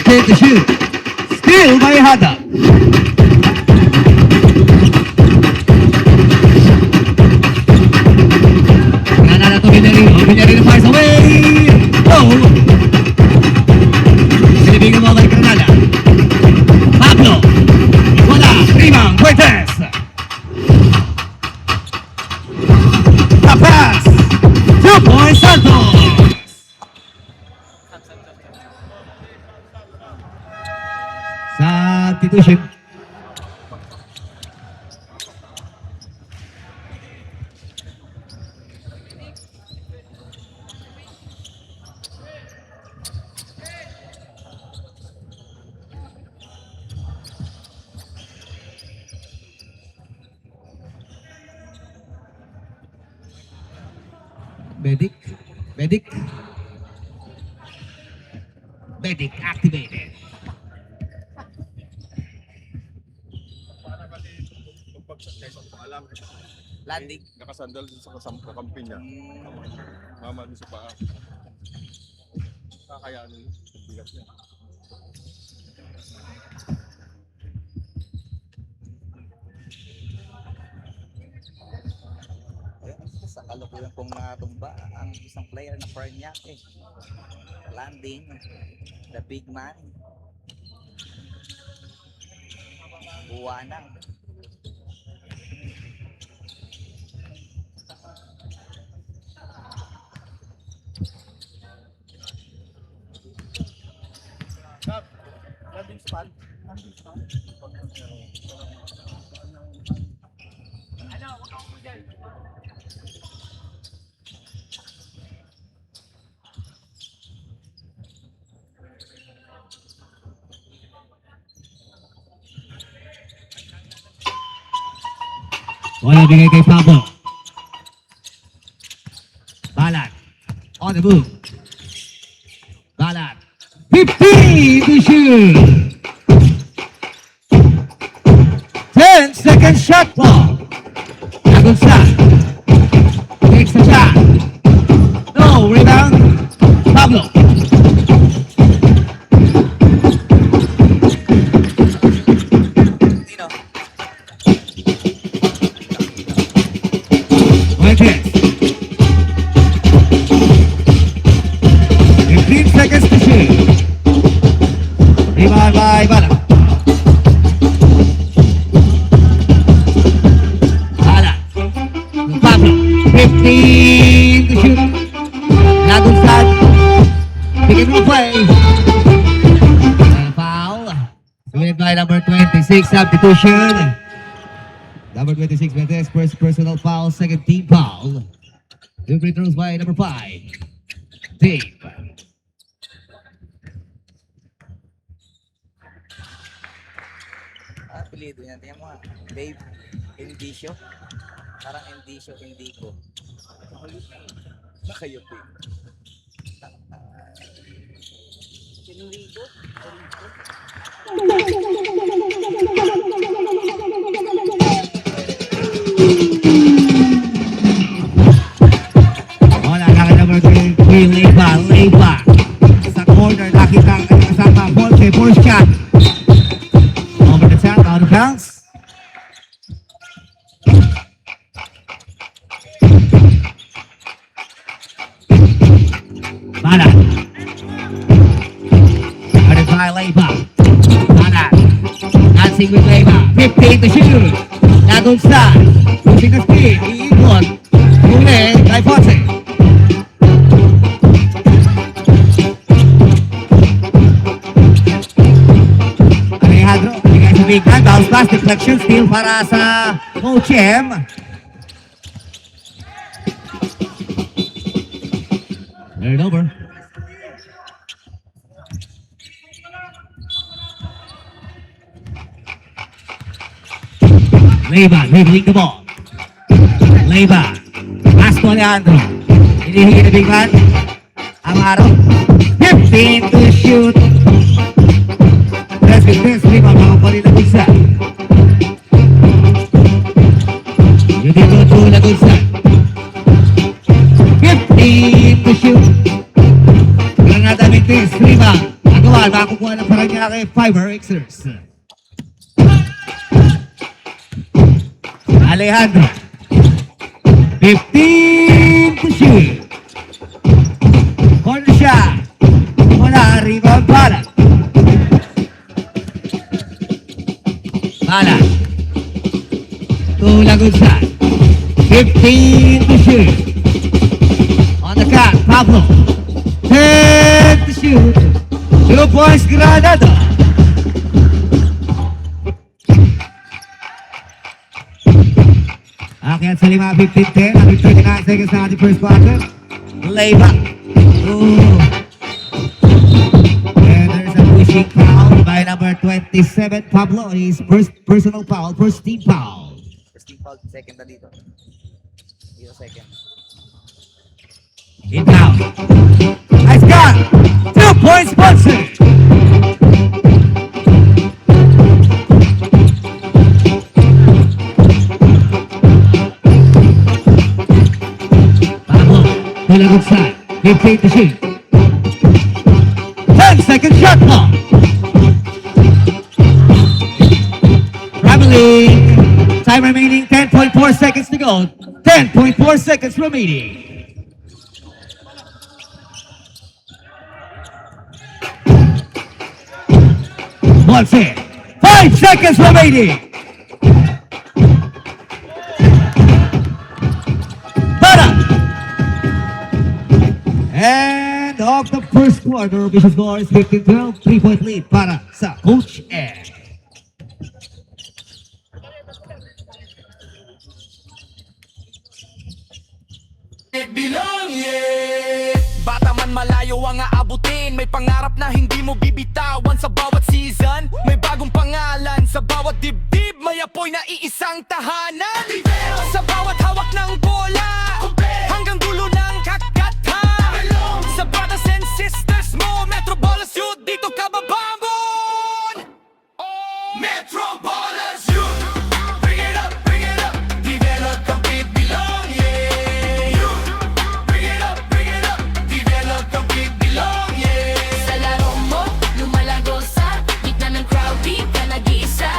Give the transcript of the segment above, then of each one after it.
15 to shoot. Steal by Hada. Granada to Villarino. Villarino fires away. Oh! Sinibigan mo kay Granada. Pablo. Wala. Rebound. Fuentes. The pass. 2 point Santos. Substitution. Medic activated. Landing. Nakasandal din sa kakampi niya. Mama din sa paa. Kakayanin. Bigat niya. Sa kalukuyan pong natumba ang isang player na Paranaque. Landing. The big man. Buwanang. Landing spot. Landing spot. Ano, wag ako dyan. Bola bigay kay Pablo. Balat. On the move. Balat. 15 to shoot. 10 second shot clock. Agunsa. Takes the shot. No, rebound. Pablo. Fuentes. 15 seconds to shoot. Rebound by Balat. Balat. Pablo. 15 to shoot. Lagunsad. Begin to play. Foul. Doing by number 26. Substitution. Number 26, Mendez, first personal foul, second team foul. Two free throws by number 5, Dave. Apelido yan. Tingnan mo nga. Dave Indicio. Parang Indicio, Indico. Nakayupi. Sinurigo? Wala, nakita number 3, Leiva. Sa corner, nakita ang kasama, Volpe, fourth shot. Over the top, out of bounds. Balat. Started by Leiva. Balat. Dancing with Leiva. 15 to shoot. Nagunsa. Losing the speed. Iikot. Huli kay Fonse. Alejandro. Bigay sa big man. Bounce pass. Deflection. Steal para sa Coach M. Turn over. Leiva, dribbling the ball. Leiva, pass to Alejandro. Hinihingi na big man. Amaro. 15 to shoot. Press with press. Leiva, makaparin na bulsa. Hindi ko ito na bulsa. 15 to shoot. Granada Mendes, Leiva. Agawa. foul. Makakukuha ng Paranaque Fiber Xers. Alejandro. 15 to shoot. Corner shot. Wala, rebound Bala. Bala. Good shot. 15 to shoot. On the count, Pablo. 10 to shoot. 2 points, Granada. Akyat sa 5, 15-10. After 39 seconds na ating first quarter. Layback. Ooh. And there's a pushing foul by number 27, Pablo. His first personal foul, first team foul. First team foul, second na dito. Dito second. Inbound. Nice got. 2 points, Bunsen. Pablo, to the good side. 15 to shoot. 10-second shot clock. Traveling. Time remaining 10.4 seconds to go. 10.4 seconds remaining. Once in. 5 seconds remaining. Para. And off the first quarter, official score is 15-12. 3-point lead para sa Coach Ed. Bata man malayo ang aabutin. May pangarap na hindi mo bibitawan. Sa bawat season, may bagong pangalan. Sa bawat dibdib, may apoy na iisang tahanan. Sa bawat hawak ng bola, hanggang dulo ng kakathan. Sa brothers and sisters mo, Metro Ballers Youth, dito ka babambon. Metro Ballers Youth, bring it up, develop, compete, belong, yeah. Youth, bring it up, develop, compete, belong, yeah. Sa laro mo, lumalago sa gitna ng crowd, di ka nag-iisa.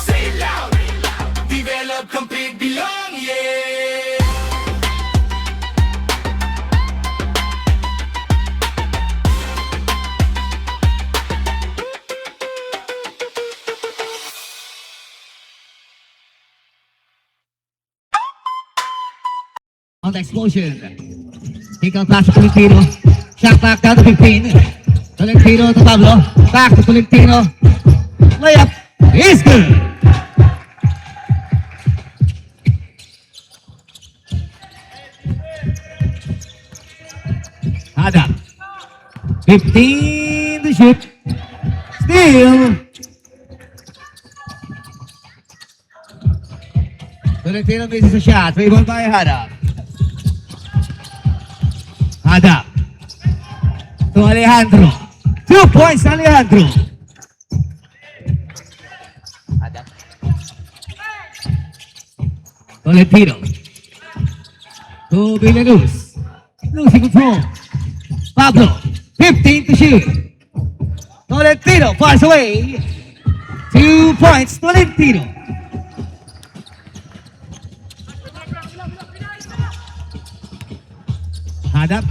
Say it loud, develop, compete, belong, yeah. On the explosion. Kick out pass to Tolentino. Shot clock down to 15. Tolentino to Pablo. Back to Tolentino. Layup is good. Adam. 15 to shoot. Steal. Tolentino misses a shot. Rebound by Adam. Adam. To Alejandro. 2 points, Alejandro. Adam. Tolentino. To Villanus. Losing control. Pablo. 15 to shoot. Tolentino fires away. 2 points, Tolentino. Hadap.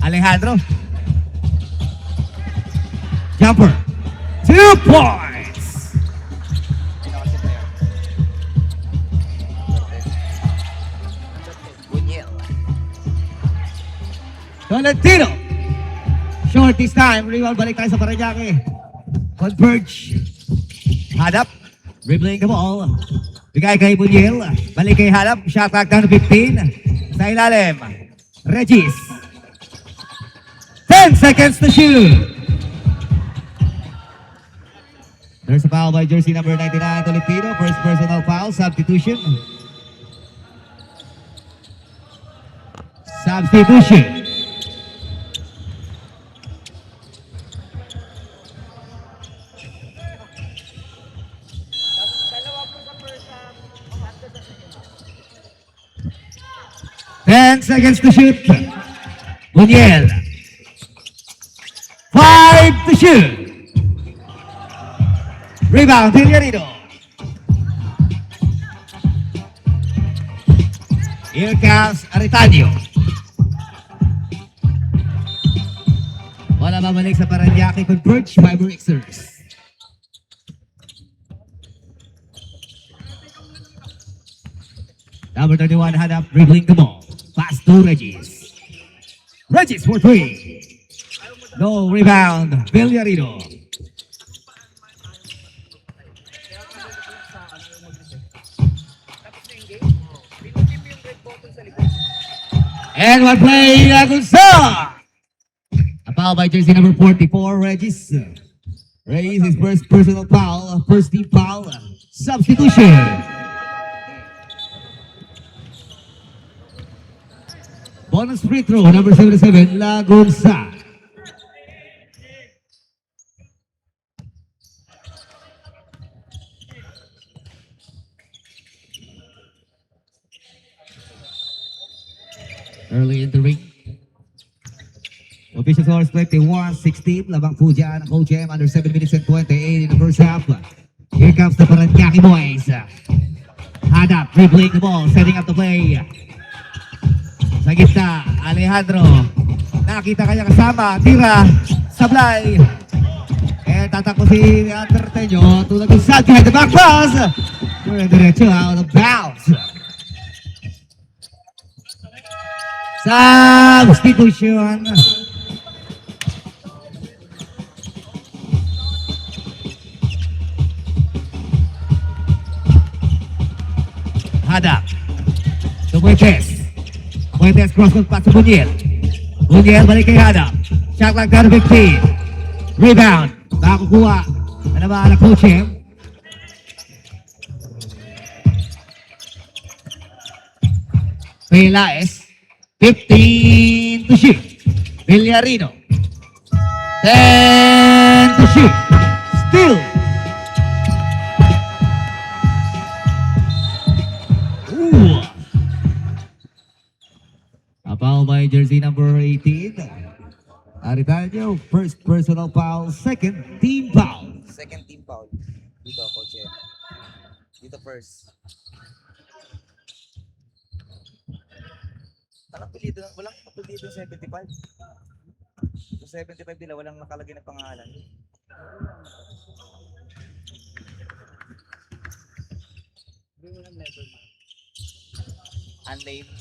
Alejandro. Jumper. 2 points. Sino kasi player? Bunyel. Tolentino. Short this time. Rebound, balik tayo sa Paranaque. Converge. Hadap. Dribbling the ball. Bigay kay Bunyel. Balik kay Hadap. Shot clock down to 15. Sa ilalim. Regis. 10 seconds to shoot. There's a foul by jersey number 99, Tolentino. First personal foul, substitution. Substitution. Ten seconds to shoot. Bunyel. 5 5 to shoot. Rebound, Villarino. Here comes Aritadio. Wala babalik sa Paranaque Converge Fiber Xers. Number 31 had up, dribbling the ball. Pass to Regis. Regis for 3. No rebound, Villarino. And one play, Agusa. A foul by jersey number 44, Regis. Regis his first personal foul, first team foul, substitution. Bonus free throw, number 77, Lagunsa. Early in the ring. Official scores 21-16. Labang po dyan ang Coach M under 7 minutes and 28 in the first half. Here comes the Paranaque boys. Hand up, dribbling the ball, setting up the play. Sa gitna, Alejandro. Nakita kanya kasama, tira, sablay. Eh, tatakbo si Anterteño. Tulad ng side behind the back pass. Diretso out of bounds. Substitution. Hada. To Fuentes. Fuentes cross-court pass to Buniel. Buniel balik kay Hada. Shot clock down to 15. Rebound. Nakakukuha. Ano ba na Coach M? Pelaez. 15 to shoot. Villarino. 10 to shoot. Still. Ooh. A foul by jersey number 18. Aritadio, first personal foul, second team foul. Second team foul. Dito, Coach M. Dito first. Walang apelido 75. So 75 nila, walang nakalagay na pangalan. Unnamed.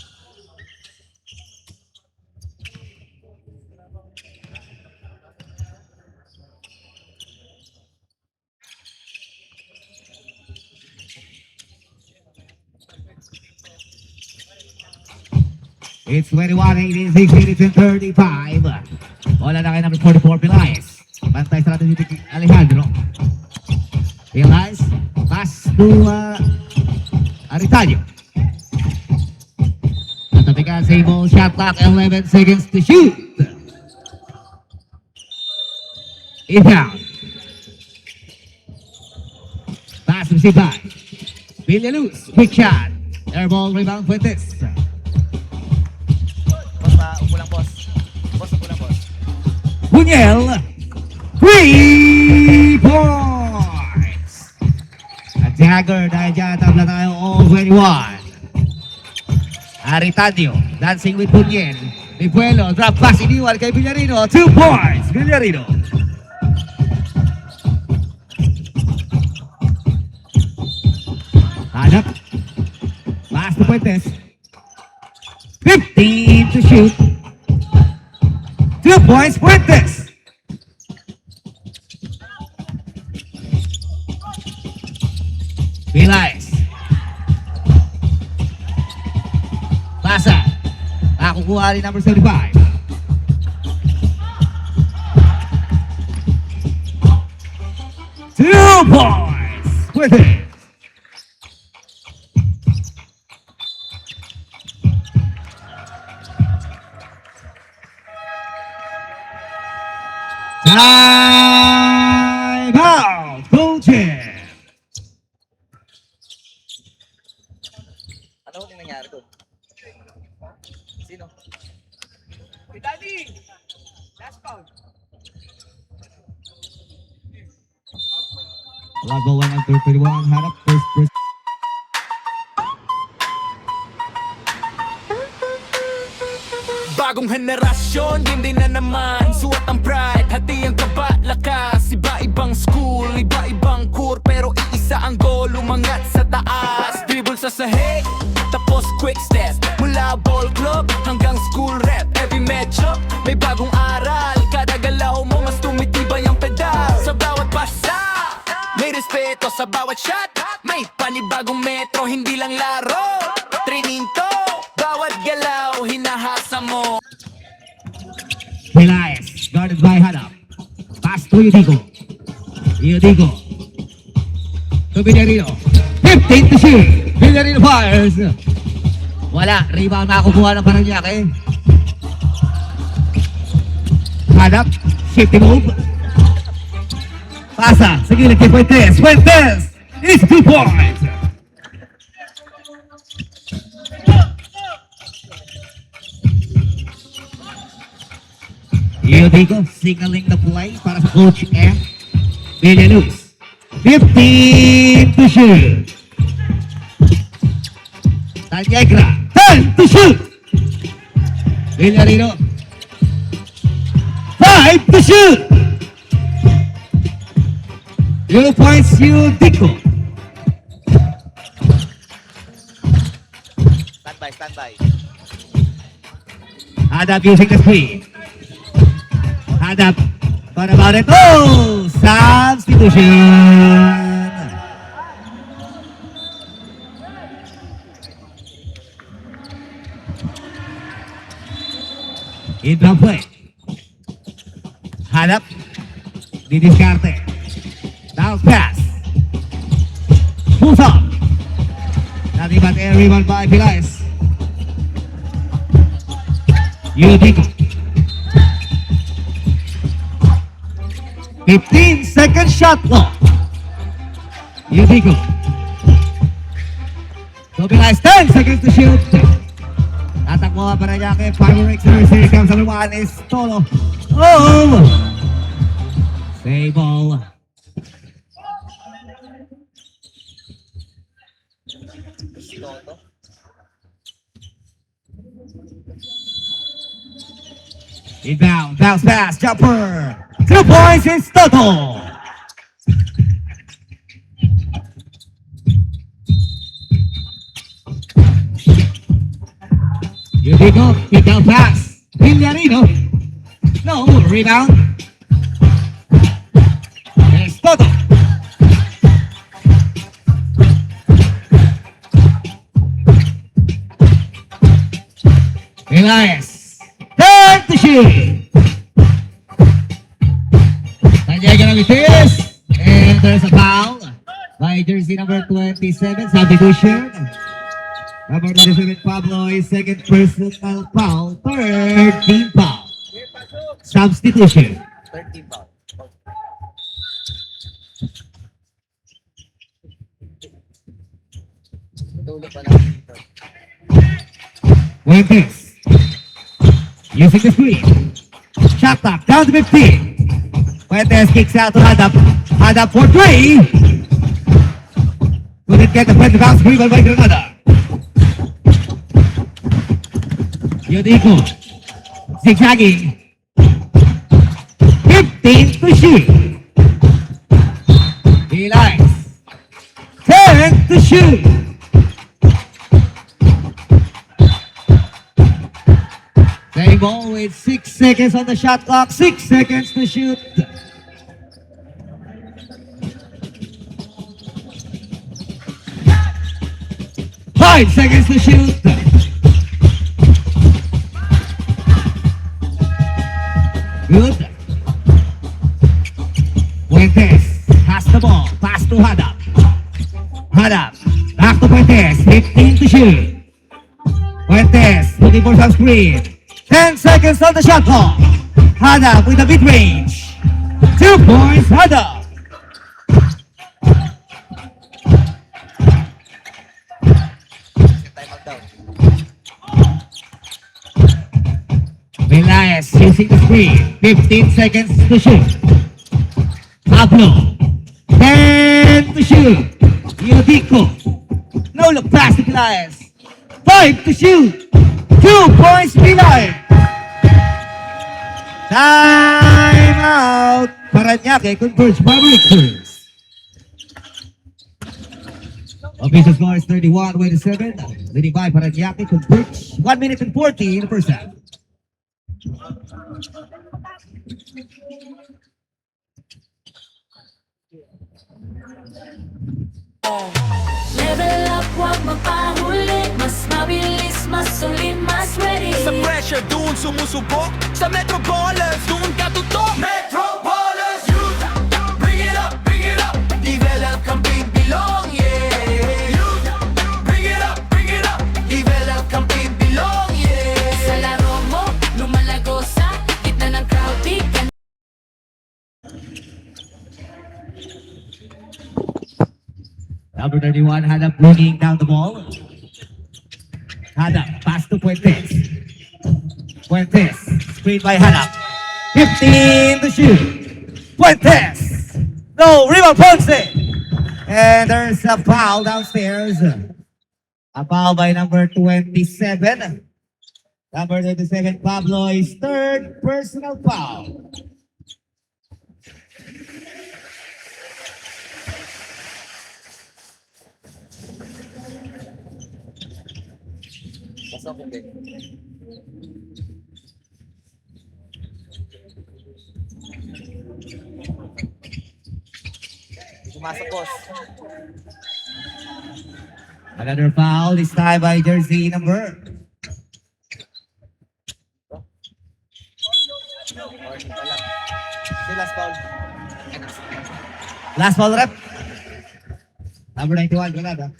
It's 21, 86 minutes and 35. Wala na kay number 44, Pelaez. Bantay sa natin dito kay Alejandro. Pelaez, pass to Aritadio. Natapikan sa ibong shot clock, 11 seconds to shoot. Inbound. Pass received by Villaluz. Quick shot. Air ball, rebound, Fuentes. Upo lang, boss. Boss, upo lang, boss. Buniel, 3 points! At Jagger, dahil dyan, tabla tayo all 21. Aritadio, dancing with Buniel. Mipuelo, drop pass, iniwan kay Villarino. 2 points, Villarino. Hanap. Pass to Fuentes. 15 to shoot. 2 points, Fuentes. Pelaez. Pasa. Nakukuha rin number 75. Two points, Fuentes. Time out, Coach M. Ano yung nangyari doon? Sino? Daddy! Last foul. Level 1 under 31. Hanap first. Bagong henerasyon, hindi na naman suot ang pride, hati ang kaba, lakas. Iba-ibang school, iba-ibang core, pero iisa ang goal, umangat sa taas. Dribble sa sahig, tapos quick step. Mula ball club hanggang school rep. Every matchup, may bagong aral. Kada galaw mo, mas tumitibay ang pedal. Sa bawat pasa, may respeto sa bawat shot. May panibagong metro, hindi lang laro. Training to, bawat galaw, hinahasa mo. Pelaez, guarded by Hanap. Pass to Yudico. Yudico. To Villarino. 15 to shoot. Villarino fires. Wala. Rebound makakukuha ng Paranaque. Hanap. Shifty move. Pasa. Sa gilid kay Fuentes. Fuentes is 2 points. Yudico signaling the play para sa Coach F. Villaluz. 15 to shoot. Tallegra. 10 to shoot. Villarino. 5 to shoot. 2 points Yudico. Standby. Hanap using the screen. Hanap. What about it? Oh! Substitution! Inbound play. Hanap. Didiskarte. Down pass. Moves up. Nothing but air rebound by Pelaez. Yudico. 15-second shot clock. Yudico. So Pelaez, 10 seconds to shoot. Tatakbo ang Paranaque. Fireworks. Here comes the one is Tolo. Oh! Save ball. Toto. Inbound, bounce pass, jumper. 2 points is total. Yudico, kick out pass. Villarino. No, rebound. It's total. Pelaez. 10 to shoot. Tallegra with this. And there's a foul by jersey number 27, substitution. Number 27, Pablo, is second personal foul. Third team foul. Substitution. 13 foul. Tulo pa lang dito. Fuentes. Using the screen. Shot clock down to 15. Fuentes kicks out to Hanap. Hanap for 3. Couldn't get the Fuentes bounce rebound by Granada. Yudico. Zigzagging. 15 to shoot. Pelaez. 10 to shoot. Playing ball with 6 seconds on the shot clock, 6 seconds to shoot. Five seconds to shoot. Good. Fuentes has the ball, pass to Hanap. Hanap, back to Fuentes, 15 to shoot. Fuentes looking for some screen. 10 seconds on the shot clock. Hanap with a mid-range. 2 points, Hanap. Time out daw. Pelaez using the screen. 15 seconds to shoot. Pablo. 10 to shoot. Yodico. No look pass to Pelaez. 5 to shoot. 2 points Pelaez. Time out. Paranaque converts by Richards. Official score is 31-27. Leading by Paranaque converts 1 minute and 40 in the first half. Level up, huwag mapahuli. Mas mabilis, mas sulit, mas ready. Sa pressure, doon sumusubok. Sa Metro Ballers, doon ka tutok. Metro Ballers, youth, bring it up, bring it up. Develop, compete, belong, yeah. Youth, bring it up, develop, compete, belong, yeah. Sa laro mo, lumalago sa gitna ng crowd. Di ka Number 31, Hanap bringing down the ball. Hanap, pass to Fuentes. Fuentes, screen by Hanap. 15 to shoot. Fuentes. No, rebound Ponce. And there's a foul downstairs. A foul by number 27. Number 27, Pablo, his third personal foul. Pasok hindi. Pumasok, boss. Another foul, this time by jersey number. Warning pa lang. Si last foul. Last foul rep. Number 91, Granada.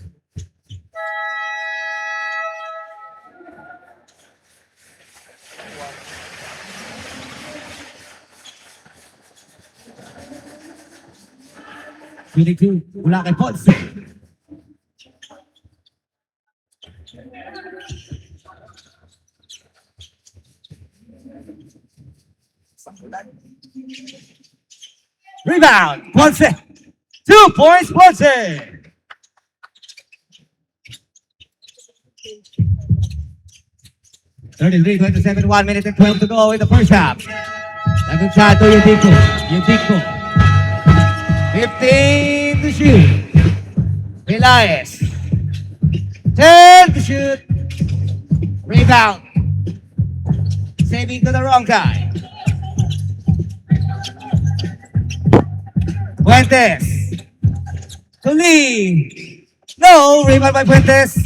Shooting two, mula kay Ponce. Sakulan. Rebound, Ponce. 2 points, Ponce. Thirty-three, 27, 1 minute and 12 to go in the first half. Nagunsado Yodico. Yodico. 15 to shoot. Pelaez. 10 to shoot. Rebound. Saving to the wrong guy. Fuentes. To Lee. No, rebound by Fuentes.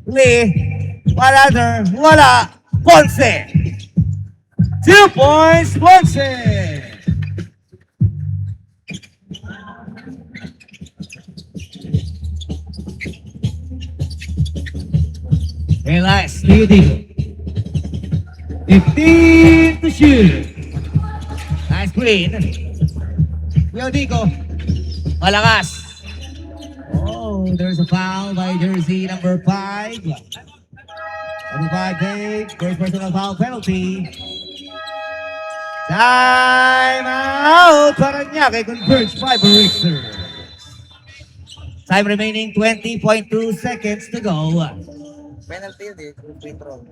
Lee. Wala. Ponce. 2 points, Ponce. Relax, Yodico. 15 to shoot. Nice screen. Yodico. Malakas. Oh, there's a foul by jersey number 5. Number 5 takes first personal foul penalty. Time out. Paranaque converts by Barixer. Time remaining 20.2 seconds to go. Penalty yun eh. Free throw.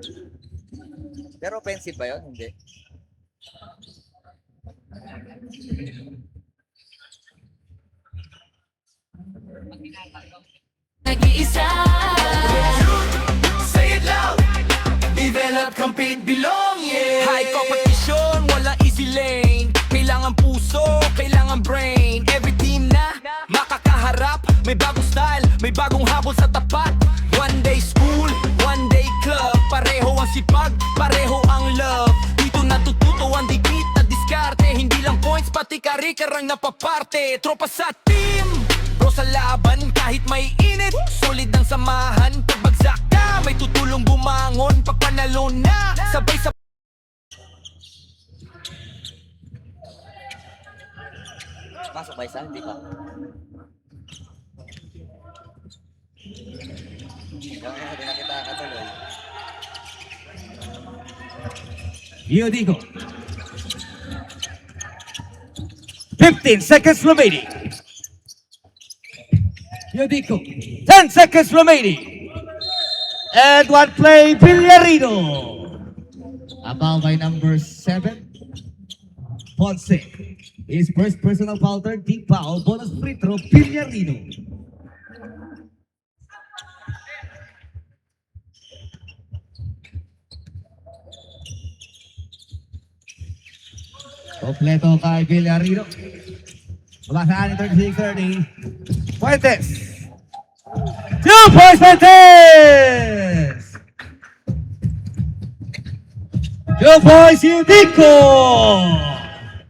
Pero offensive ba yun? Hindi. nag-iisa. Say it loud. Develop, compete, belong, yeah. High competition, wala easy lane. Kailangan puso, kailangan brain. Every team na makakaharap. May bagong style, may bagong habol sa tapat. One day school, one day club. Pareho ang sipag, pareho ang love. Dito natututo ang dikit na diskarte. Hindi lang points, pati kari-karang napaparte. Tropa sa team, bro sa laban. Kahit may init, solid ang samahan. Pagbagsak ka, may tutulong bumangon. Pag panalo na, sabay sa Pasok ba isa? Hindi pa. Hanggang hindi na kita katuloy. Yodico. 15 seconds remaining. Yudico. 10 seconds remaining. And one play, Villarino. A foul by number 7. Ponce. His first personal foul, third team foul. Bonus free throw, Villarino. Kompleto kay Villarino. Babasahan ng 36-30. Fuentes. 2 points Fuentes! 2 points Yudico!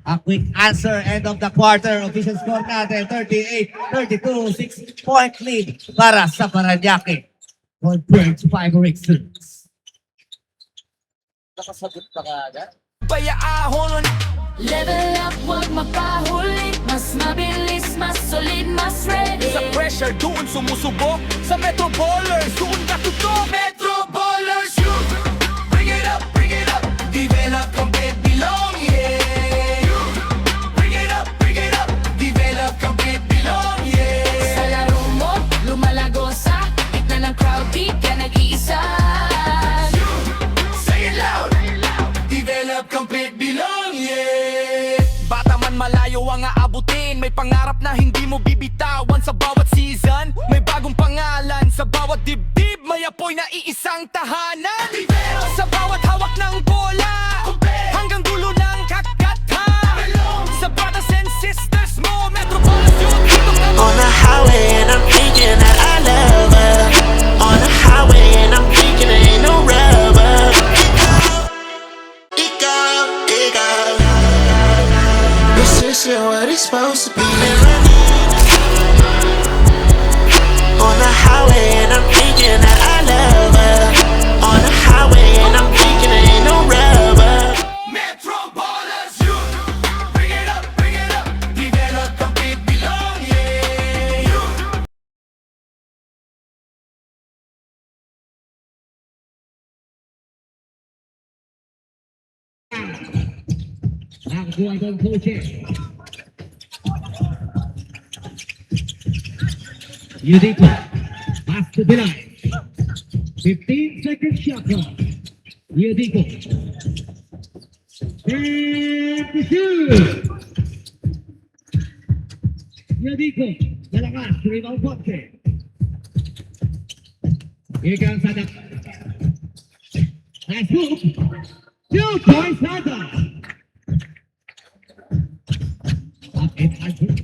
A quick answer, end of the quarter. Official score natin, 38-32. 6-point lead para sa Parañaque. Compared to Pirates. Nakasagot pa ka agad. Bayaahon Level up, huwag mapahuli. Mas mabilis, mas solid, mas ready. sa pressure, doon sumusubok. Sa Metro Ballers, doon katutok. Metro Ballers, you bring it up, develop, compete, belong, yeah. You bring it up, develop, compete, belong, yeah. Sa laro mo, lumalago sa gitna ng crowd, di ka nag-iisa. Say it loud, develop, compete, belong, yeah. Bata man malayo ang aabutin. May pangarap na hindi mo bibitawan. Sa bawat season, may bagong pangalan. Sa bawat dibdib, may apoy na iisang tahanan. Sa bawat hawak ng bola, hanggang dulo ng kakathan. Sa brothers and sisters mo, Metropolis Youth, dito ka On the highway and I'm thinking that I love her. On the highway and I'm thinking there ain't no rubber. It go. This isn't what it's supposed to be. On the highway and I'm thinking that I love her. On the highway and I'm thinking there ain't no rubber. Metro Ballers, you bring it up, develop, compete, belong, yeah. You Nakakuha ng coaches. Yudico. Pass to Bilay. 15 seconds shot clock. Yudico. And to shoot. Yudico. Malakas. Rebound Ponce. Here comes Adam. Nice move. 2 points Adam. Up and under.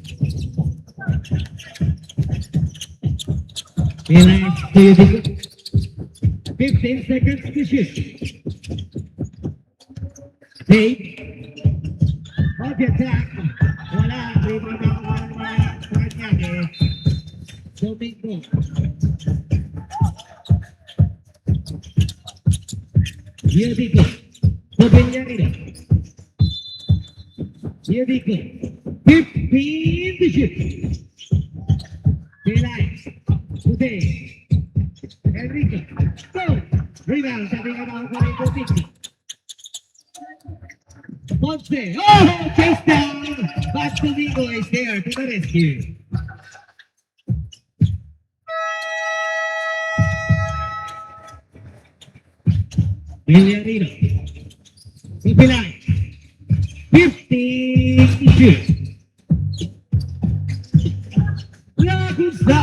Relax to Yudico. 15 seconds to shoot. Take. On the attack. Wala. Rebound na ako ng mga Parañaque. Domingo. Yudico. Villarino. Yudico. 15 to shoot. Relax. Today. Enrico. Go. Rebound. Sabi ka ba ako rin Yudico. Ponce. Oh! Chase down. But Domingo is there to the rescue. Villarino. Pilay. 15 to shoot. Lagusa.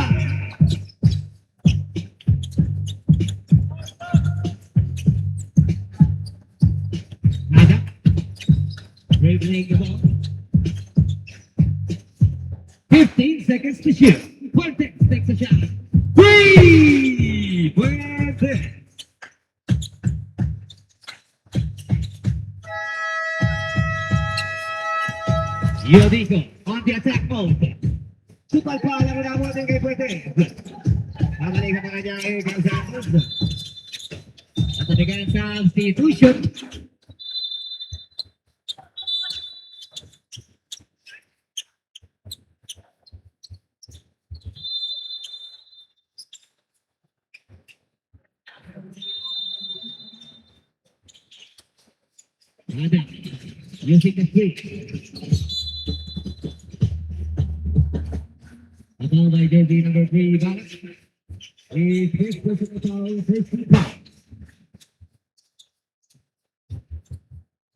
Nada. Dribbling the ball. 15 seconds to shoot. Fuentes takes a shot. 3! Fuentes. Yudico on the attack mode. Supal pa lang na mo din kay Fuentes. Kamali ka na kanya kay Gonzales. At nagiging substitution. Adam using the switch. About Foul by jersey number 3, Balance. A first personal foul, first team foul.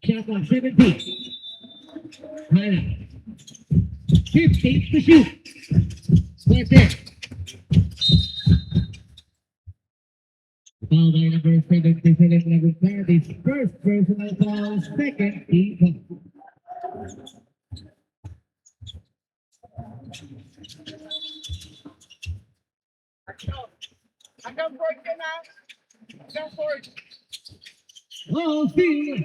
Shot clock 17. Hannah. 15 to shoot. Right there. Foul by number 77, number 10. His first personal foul, second team foul. Oh, Phil.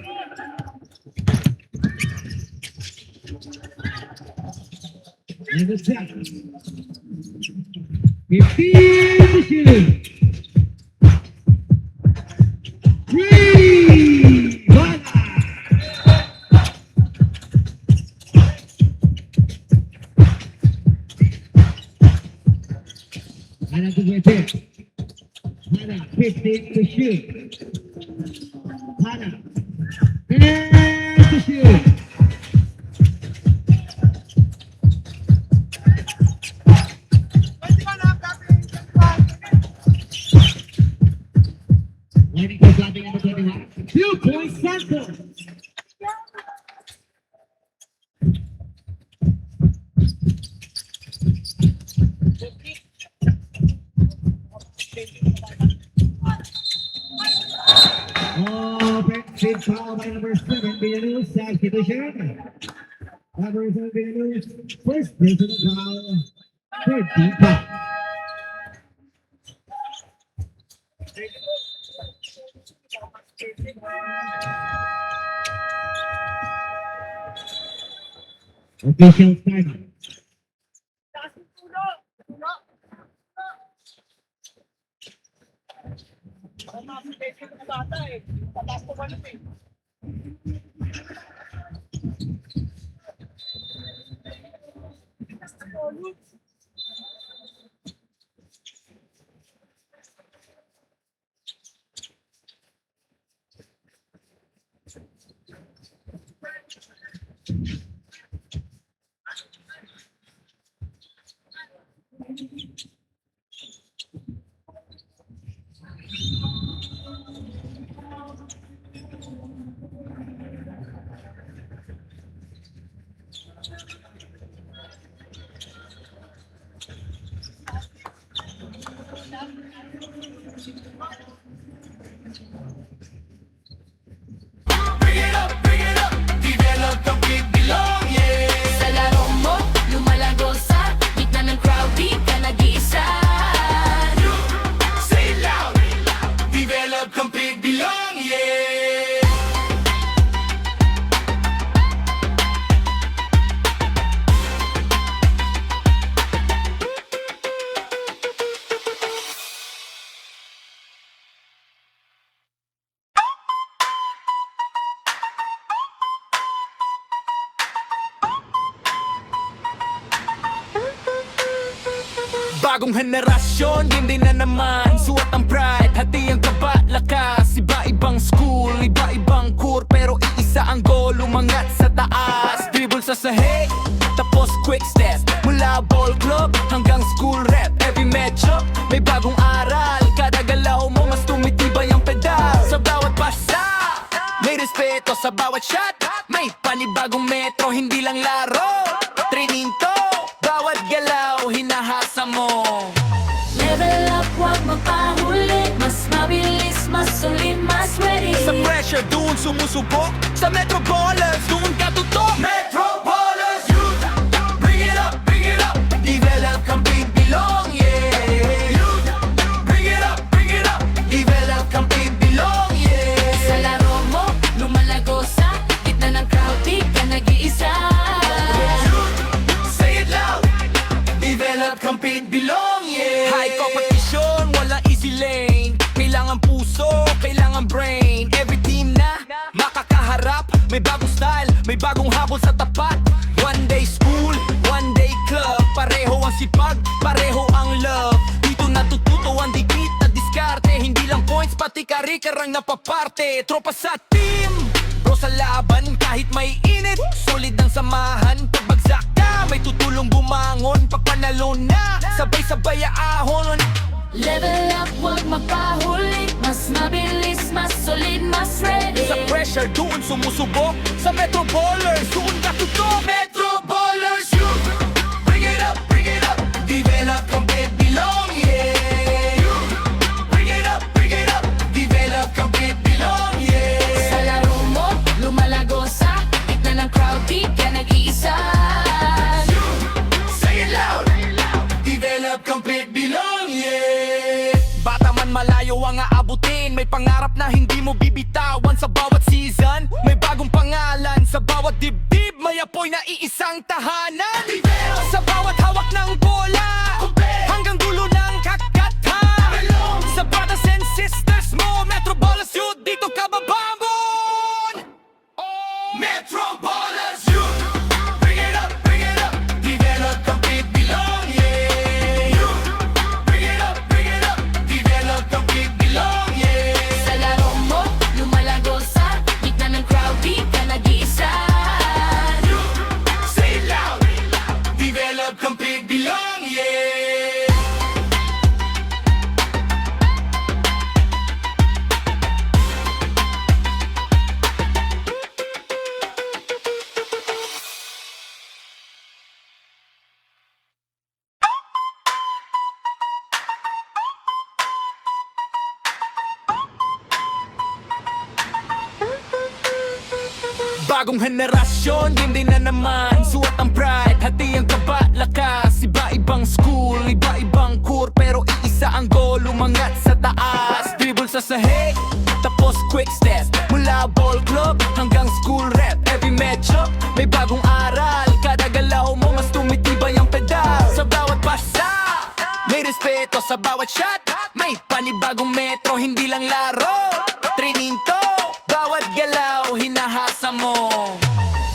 And the shot. 15 to shoot. 3. Voila. Hannah to get it. Hannah, 15 to shoot. Hannah. 10 to shoot. Waiting for dropping number 21. 2-point sample. Offensive foul by number 7, Villaluz, substitution. Number 7, Villaluz, first personal foul, third team foul. Official timeout. Develop the big belong, yeah. Sa laro mo, lumalago sa gitna ng crowd, di ka nag-iisa. Say it loud. Develop kang big belong, yeah. Bagong henerasyon, hindi na naman suot ang pride, hati ang kaba, lakas. Iba-ibang school, iba-ibang core, pero iisa ang goal, umangat sa taas. Dribble sa sahig, tapos quick step. Mula ball club hanggang school rep. Every matchup, may bagong aral. Kada galaw mo, mas tumitibay ang pedal. Sa bawat pasa, may respeto sa bawat shot. May panibagong metro, hindi lang laro. Training to, bawat galaw, hinahasa mo. Level up, huwag mapahuli. Mas mabilis, mas solid, mas ready. Sa pressure, doon sumusubok. Sa Metro Ballers, doon ka tutok. Metro Ballers, youth, bring it up, bring it up. Develop kang big belong, yeah. Youth, bring it up, bring it up. Develop kang big belong, yeah. Sa laro mo, lumalago sa gitna ng crowd, di ka nag-iisa. Say it loud. Develop kang big belong, yeah. High competition, wala easy lane. Kailangan puso, kailangan brain. Every team na makakaharap, may bagong style, may bagong habol sa tapat. One day school, one day club. Pareho ang sipag, pareho ang love. Dito natututo ang dikit na diskarte. Hindi lang points, pati kari-karang napaparte. Tropa sa team, bro sa laban kahit may init. Solid ang samahan, pagbagsak ka, may tutulong bumangon. Pag panalo na, sabay ahon. Level up, wag mapahuli. Mas mabilis, mas solid, mas ready. Sa pressure doon sumusubok, sa Metro Ballers doon katutok. Metro Ballers, you bring it up, develop, compete, belong, yeah. You bring it up, develop, compete, belong, yeah. Sa laro mo, lumalago sa gitna ng crowd, di ka nag-iisa. Say it loud, develop, compete, belong, yeah. Bata man malayo ang aabutin, may pangarap na hindi mo bibitawan. Sa bawat season, may bagong pangalan. Sa bawat dibdib, may apoy na iisang tahanan. Sa bawat hawak ng bola, hanggang dulo ng kakatan. Sa brothers and sisters mo, Metro Ballers Youth, dito ka babambon. Metro Ballers Youth, bring it up, develop, compete, belong, yeah. You bring it up, develop, compete, belong, yeah. Sa laro mo, lumalago sa gitna ng crowd, di ka nag-iisa. Say it loud, develop, compete, belong, yeah. Bagong henerasyon, hindi na naman suot ang pride, hati ang kaba, lakas. Iba-ibang school, iba-ibang core, pero iisa ang goal, umangat sa taas. Dribble sa sahig, tapos quick step. Mula ball club hanggang school rep. Every medyo, may bagong aral. Kada galaw mo, mas tumitibay ang pedal. Sa bawat pasa, may respeto sa bawat shot. May panibagong metro, hindi lang laro. Training to, bawat galaw, hinahasa mo.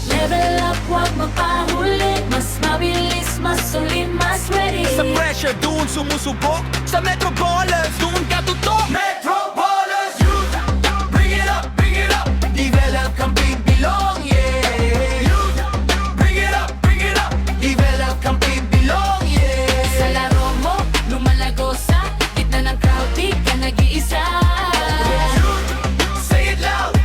Level up, wag mapahuli. Mas mabilis, mas solid, mas ready. Sa pressure doon sumusubok, sa Metro Ballers doon katutok. Metro Ballers Youth, bring it up, develop, compete, belong, yeah. Youth, bring it up, develop, compete, belong, yeah. Sa laro mo, lumalago sa gitna ng crowd, di ka nag-iisa. Say it loud,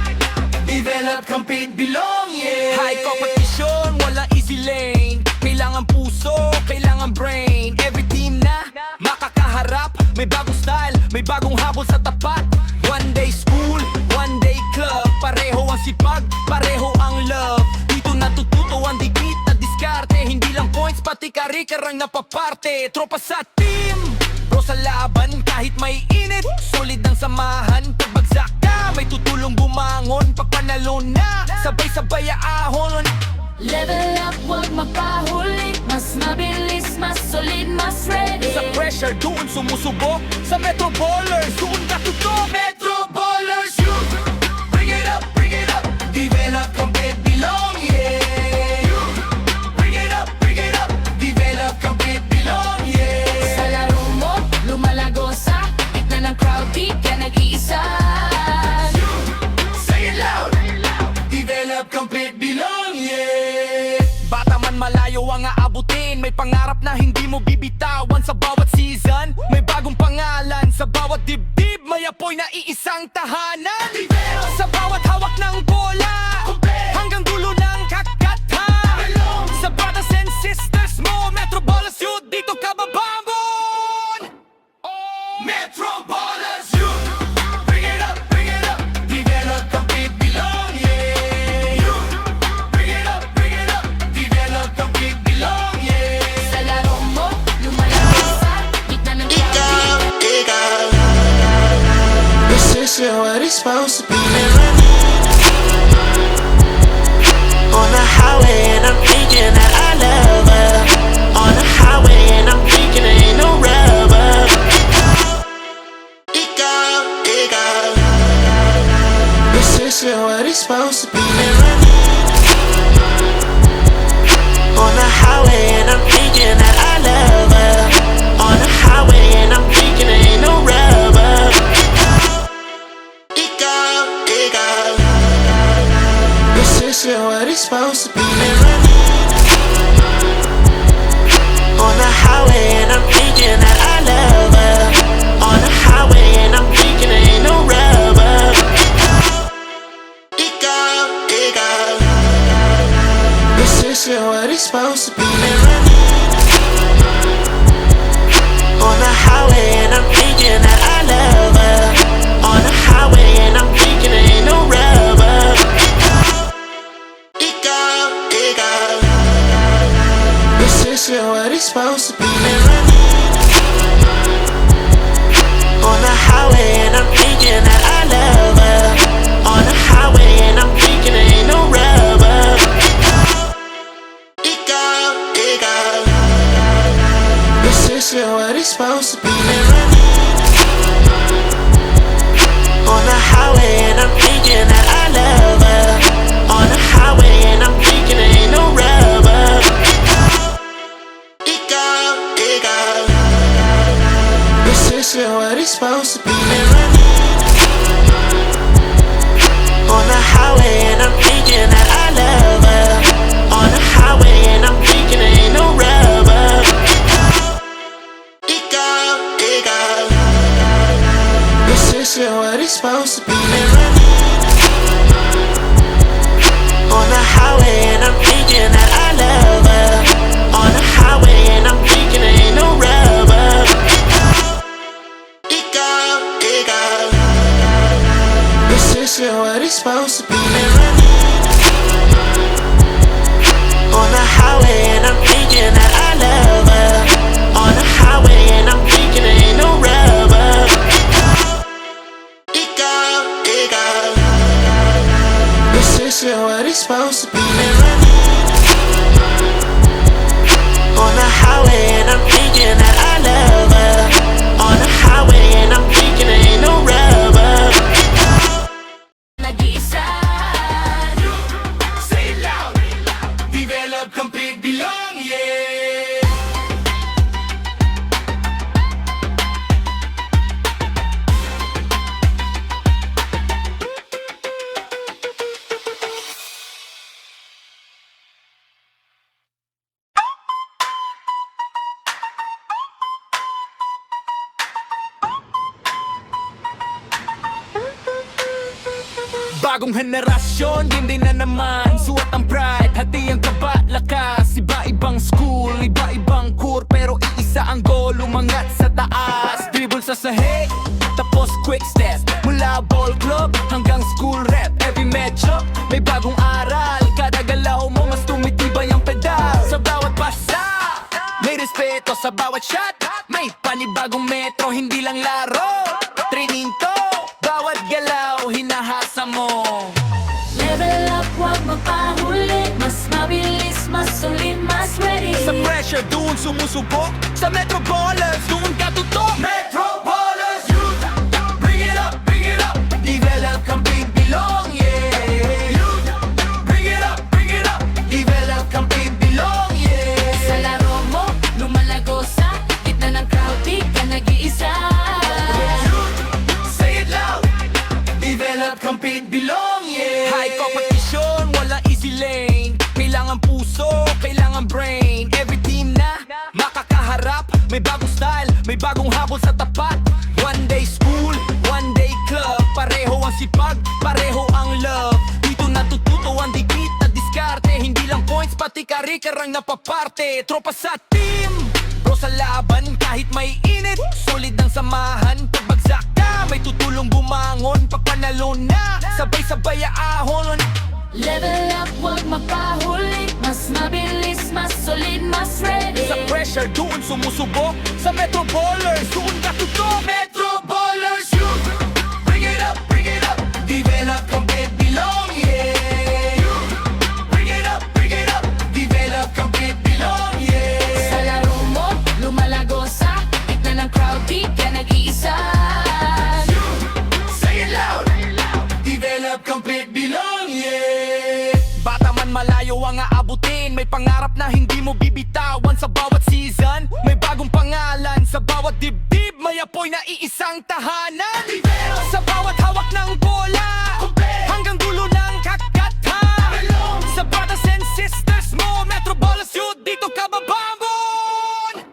develop, compete, belong, yeah. High competition, walang easy lane. Kailangan puso, kailangan brain. Every team na makakaharap, may bagong style, may bagong habol sa tapat. One day school, one day club. Pareho ang sipag, pareho ang love. Dito natututo ang dikit na diskarte. Hindi lang points, pati karikar ang napaparte. Tropa sa team, bro sa laban, kahit may init, solid ang samahan. Pagbagsak ka, may tutulong bumangon. Pag panalo na, sabay-sabay ahon. Level up, wag mapahuli. Mas mabilis, mas solid, mas ready. Sa pressure doon sumusubok, sa Metro Ballers doon katutok. Metro Ballers Youth, bring it up, develop, compete, belong, yeah. You bring it up, develop, compete, belong, yeah. Sa laro mo, lumalago sa gitna ng crowd, di ka nag-iisa. Say it loud, develop, compete, belong, yeah. Bata man malayo ang aabutin, may pangarap na hindi mo bibitawan. Sa bawat season, may bagong pangalan. Sa bawat dibdib, may apoy na iisang tahanan. Sa bawat hawak ng bola, hanggang dulo ng kakatan. Sa brothers and sisters mo, Metro Ballers Youth, dito ka babambon. Metro Ballers Youth, bring it up, develop, compete, belong, yeah. You bring it up, develop, compete, belong, yeah. Sa laro mo, lumalago sa gitna ng crowd, Ego. This isn't what it's supposed to be. On the highway and I'm thinking that I love her. On the highway and I'm thinking there ain't no rubber. Ego, ego. This isn't what it's supposed to be. On the highway and I'm thinking that I love her. On the highway and I'm thinking there ain't no rubber. Ego, ego. This isn't what it's supposed to be. This is what it's supposed to be. On the highway and I'm thinking that I love her. On the highway and I'm thinking there ain't no rubber. It go. This is what it's supposed to be. On the highway and I'm thinking that I love her. On the highway and I'm thinking there ain't no rubber. It go. This is what it's supposed to be. On the highway and I'm thinking that I love her. On the highway and I'm thinking there ain't no rubber. It go. This is what it's supposed to be. On the highway and I'm thinking that I love her. On the highway and I'm thinking there ain't no rubber. It go. This is what it's supposed to be. On the highway and I'm thinking that I love her. On the highway and I'm thinking there ain't no rubber. It go. This is what it's supposed to be. On the highway and I'm thinking that I love her. On the highway and I'm thinking there ain't no rubber. Nag-iisa. Say it loud. Develop, complete, belong, yeah. Bagong henerasyon, hindi na naman suot ang pride, hati ang kaba, lakas. Iba-ibang school, iba-ibang core, pero iisa ang goal, umangat sa taas. Dribble sa sahig, tapos quick step. Mula ball club hanggang school rep. Every medyo, may bagong aral. Kada galaw mo, mas tumitibay ang pedal. Sa bawat pasa, may respeto sa bawat shot. May panibagong metro, hindi lang laro. Training to, bawat galaw, hinahasa mo. Level up, huwag mapahuli. Mas mabilis, mas solid, mas ready. Sa pressure, doon sumusubok. Sa Metro Ballers, doon ka tutok. Metro Ballers, youth, bring it up, bring it up. Develop, compete, belong, yeah. Youth, bring it up, bring it up. Develop, compete, belong, yeah. Sa laro mo, lumalago sa gitna ng crowd. Di ka nag-iisa. Say it loud. Develop, compete, belong, yeah. High competition, wala easy lane. Kailangan puso, kailangan brain. Every team na makakaharap. May bagong style, may bagong habol sa tapat. One day school, one day club. Pareho ang sipag, pareho ang love. Dito natututo ang dikit na diskarte. Hindi lang points, pati kari-karang napaparte. Tropa sa team, bro sa laban. Kahit may init, solid ang samahan. Pagbagsak ka, may tutulong bumangon. Pagpanalo na, sabay-sabay ahon. Level up, huwag mapahuli. Mas mabilis, mas solid, mas ready. Sa pressure, doon sumusubok. Sa Metro Ballers, doon ka tutok. Metro Ballers, youth, bring it up, bring it up. Develop, compete, belong, yeah. Youth, bring it up, bring it up. Develop, compete, belong, yeah. Sa laro mo, lumalago sa gitna ng crowd. Di ka nag-iisa. Say it loud. Develop, complete, belong, yeah. Bata man malayo ang aabutin. May pangarap na hindi mo bibitawan. Sa bawat season, may bagong pangalan. Sa bawat dibdib, may apoy na iisang tahanan. Sa bawat hawak ng bola, hanggang dulo ng kakathan. Sa brothers and sisters mo, Metro Ballers Youth, dito ka babambon.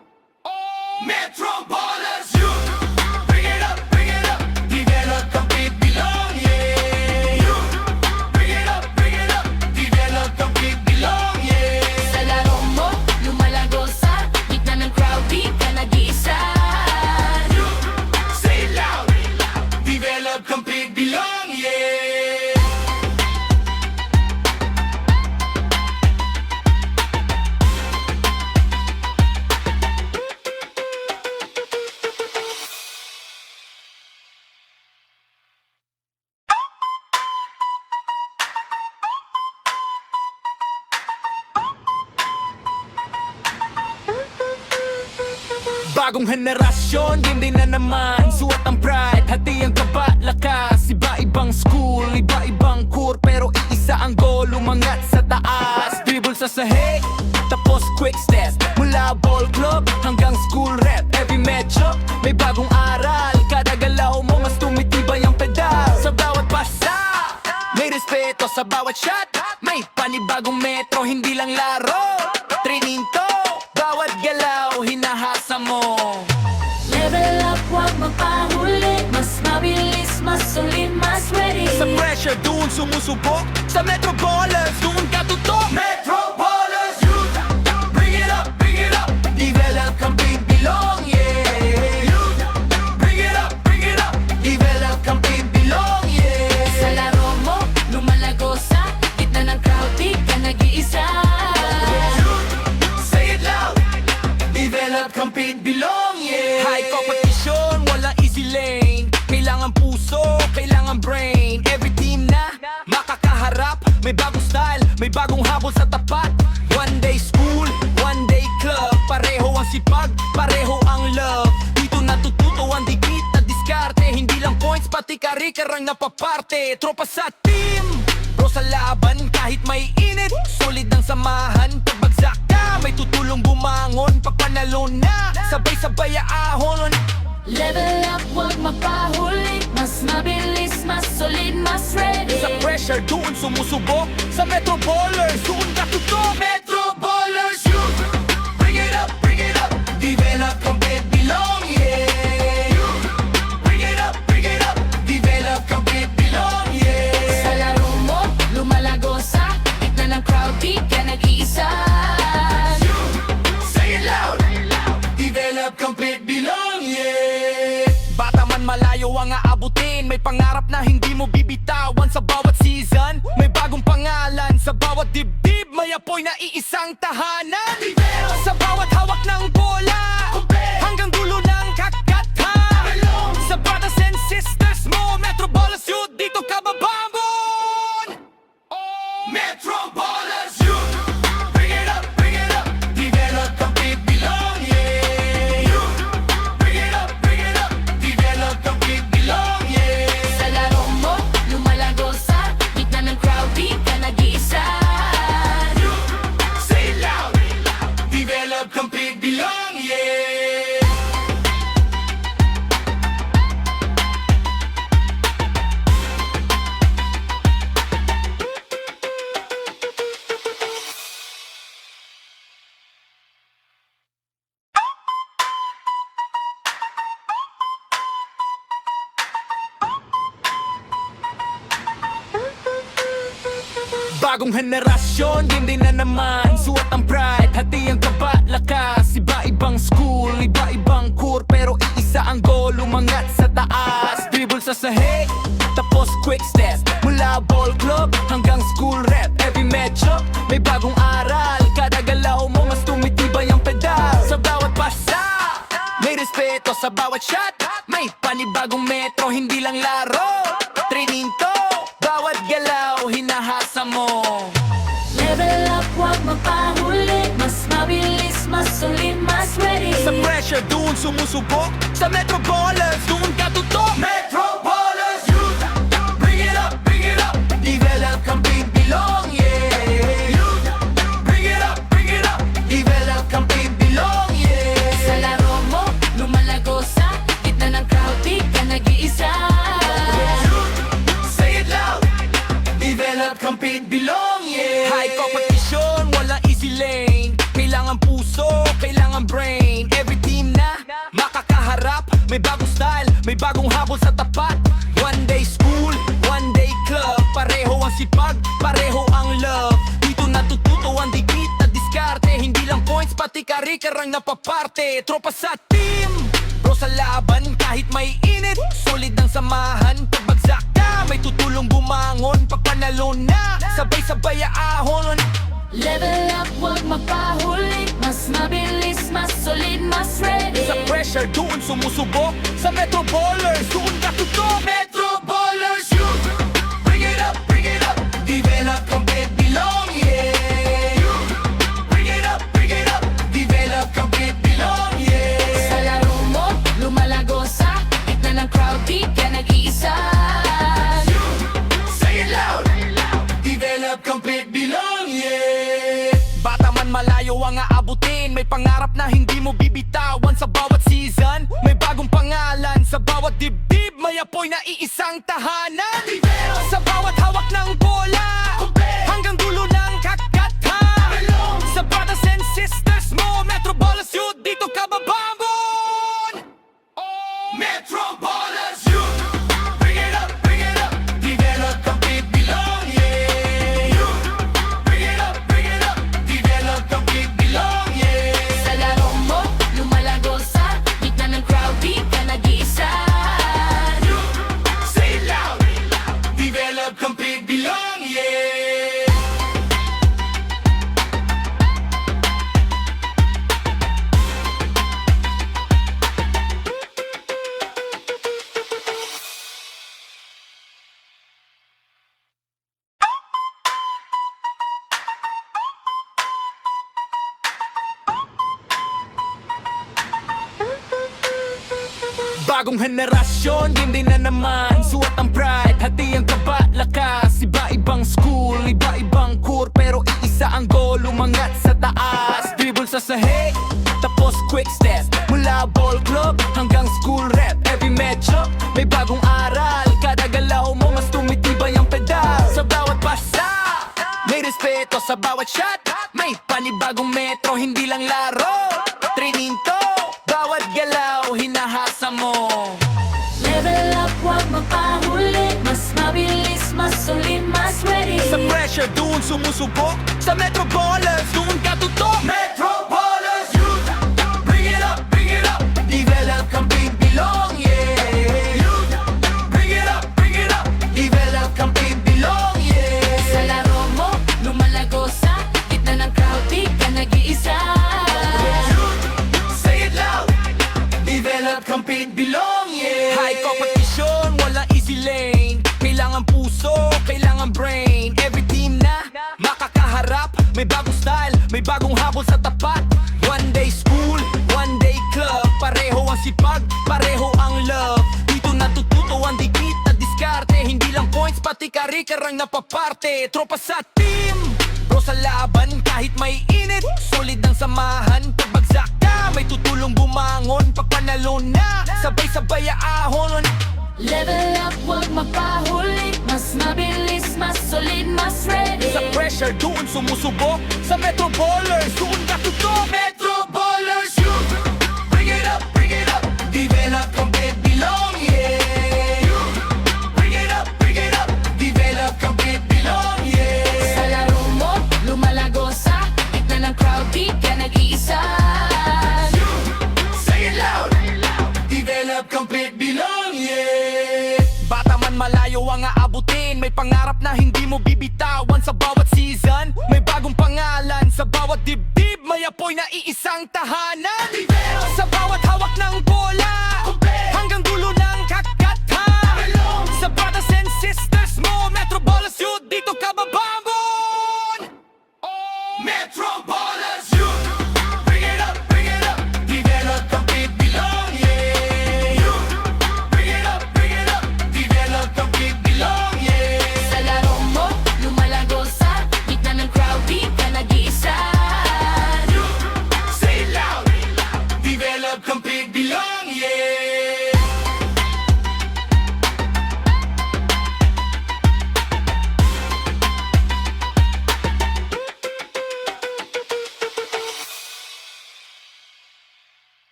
Metro Ballers Youth, bring it up, bring it up. Develop, compete, belong, yeah. Youth, bring it up, bring it up. Develop, compete, belong, yeah. Sa laro mo, lumalago sa gitna ng crowd. Di ka nag-iisa. Say it loud. Bagong henerasyon, game din na naman. Suot ang pride, hati ang kaba, lakas. Iba-ibang school, iba-ibang core, pero iisa ang goal, umangat sa taas. Dribble sa sahig, tapos quick steps. Mula ball club hanggang school rep. Every medyo, may bagong aral. Kada galaw mo, mas tumitibay ang pedal. Sa bawat pasa, may respeto sa bawat shot. May panibagong metro, hindi lang laro. Training to, bawat galaw, hinahasa mo. Level up, huwag magpahuli. Mas mabilis, mas solid, mas ready. Sa pressure, doon sumusubok. Sa Metro Ballers, doon ka tutok. Metro Ballers, youth, bring it up, bring it up. Develop, compete, belong, yeah. Youth, bring it up, develop, compete, belong, yeah. Sa laro mo, lumalago sa gitna ng crowd, di ka nag-iisa. Say it loud. Develop, compete, belong, yeah. High competition, walang easy lane. Kailangan puso, kailangan brain. Every team na makakaharap. May bagong style, may bagong habol sa tapat. One day school, one day club. Pareho ang sipag, pareho ang love. Dito natututo ang dikit na diskarte. Hindi lang points, pati kari-karang napaparte. Tropa sa team, bro sa laban kahit may init. Solid ang samahan, pagbagsak ka may tutulong bumangon. Pag panalo na, sabay-sabay ahon. Level up, huwag magpahuli. Mas mabilis, mas solid, mas ready. Sa pressure, doon sumusubok. Sa Metro Ballers, doon ka tutok. Metro Ballers, youth, bring it up, develop, compete, belong, yeah. Youth, bring it up, develop, compete, belong, yeah. Sa laro mo, lumalago sa gitna ng crowd, di ka nag-iisa. Say it loud. Develop, complete, belong, yeah. Bata man malayo ang aabutin. May pangarap na hindi mo bibitawan. Sa bawat season, may bagong pangalan. Sa bawat dibdib, may apoy na iisang tahanan. Sa bawat hawak ng bola, hanggang dulo ng kakathan. Sa brothers and sisters mo, Metro Ballers Youth, dito ka babangon. Metro Ballers Youth, bring it up, develop, compete, belong, yeah. Youth, bring it up, develop, compete, belong, yeah. Sa laro mo, lumalago sa gitna ng crowd, di ka nag-iisa. Say it loud, develop, compete, belong, yeah. Bagong henerasyon, game din na naman. Suot ang pride, hati ang kaba, lakas. Iba-ibang school, iba-ibang core, pero iisa ang goal, umangat sa taas. Dribble sa sahig, tapos quick steps. Mula ball club hanggang school rep. Every medyo, may bagong aral. Kada galaw mo, mas tumitibay ang pedal. Sa bawat pasa, may respeto sa bawat shot. May panibagong metro, hindi lang laro. Training to, bawat galaw, hinahasa mo. Level up, huwag magpahuli. Mas mabilis, mas solid, mas ready. Sa pressure, doon sumusubok. Sa Metro Ballers, doon ka tutok. Metro Ballers, youth, bring it up, develop, compete, belong, yeah. Youth, bring it up, develop, compete, belong, yeah. Sa laro mo, lumalago sa gitna ng crowd, di ka nag-iisa. Say it loud, develop, compete, belong, yeah. High competition, walang easy lane. Kailangan puso, kailangan brain. Every team na makakaharap. May bagong style, may bagong habol sa tapat. One day school, one day club. Pareho ang sipag, pareho ang love. Dito natututo ang dikit na diskarte. Hindi lang points, pati kari-karang napaparte. Tropa sa team, bro sa laban kahit may init. Solid ang samahan, pagbagsak ka may tutulong bumangon. Pag panalo na, sabay-sabay ahon. Level up, huwag magpahuli. Mas mabilis, mas solid, mas ready. Sa pressure, doon sumusubok. Sa Metro Ballers, doon ka tutok. Metro Ballers, youth, bring it up, develop, compete, belong, yeah. Youth, bring it up, develop, compete, belong, yeah. Sa May pangarap na hindi mo bibitawan sa bawat season. May bagong pangalan sa bawat dibdib. May apoy na iisang tahanan. Sa bawat hawak ng bola, hanggang dulo ng kakatan. Sa brothers and sisters mo, Metro Ballers Youth, dito ka babangon. Metro Ballers Youth, bring it up, develop, compete, belong, yeah. Youth, bring it up, develop, compete, belong, yeah. Sa laro mo, lumalago sa gitna ng crowd, di ka nag-iisa. Say it loud, develop, compete, belong, yeah. Bagong henerasyon, hindi na naman suot ang pride, hati ang kaba, lakas. Iba-ibang school, iba-ibang core, pero iisa ang goal, umangat sa taas. Dribble sa sahig, tapos quick step. Mula ball club hanggang school rep. Every medyo, may bagong aral. Kada galaw mo, mas tumitibay ang pedal. Sa bawat pasa, may respeto sa bawat shot. May panibagong metro, hindi lang laro. Training to, bawat galaw, hinahasa mo. Level up, huwag mapahuli. Mas mabilis, mas solid, mas ready. Sa pressure, doon sumusubok. Sa Metro Ballers, doon ka tutok. Metro Ballers Youth, bring it up, develop, compete, belong, yeah. Youth, bring it up, develop, compete, belong, yeah. Sa laro mo, lumalago sa gitna ng crowd, di ka nag-iisa. Say it loud, develop, compete, belong, yeah. High competition, walang easy lane. Kailangan puso, kailangan brain. Every team na makakaharap, may bagong style, may bagong habol sa tapat. One day school, one day club. Pareho ang sipag, pareho ang love. Dito natututo ang dikit na diskarte. Hindi lang points, pati kari-karang napaparte. Tropa sa team, bro sa laban kahit may init. Solid ang samahan, pagbagsak ka may tutulong bumangon. Pag panalo na, sabay-sabay ahon. Level up, huwag mapahuli. Mas mabilis, mas solid, mas ready. Sa pressure, doon sumusubok. Sa Metro Ballers, doon ka tutok. Metro Ballers Youth, bring it up, develop, compete, belong, yeah. Youth, bring it up, develop, compete, belong, yeah. Sa laro mo, lumalago sa gitna ng crowd, di ka nag-iisa. Say it loud, develop, compete, belong, yeah. Bata man malayo ang aabutin. May pangarap na hindi mo bibitawan sa bawat season. May bagong pangalan sa bawat dibdib. May apoy na iisang tahanan. Sa bawat hawak ng bola, hanggang dulo ng kakatan. Sa brothers and sisters mo, Metro Ballers Youth, dito ka babangon. Metro Ballers Youth, bring it up, develop, compete, belong, yeah. Youth, bring it up, develop, compete, belong, yeah. Sa laro mo, lumalago sa gitna ng crowd, di ka nag-iisa. Say it loud, develop, compete, belong, yeah.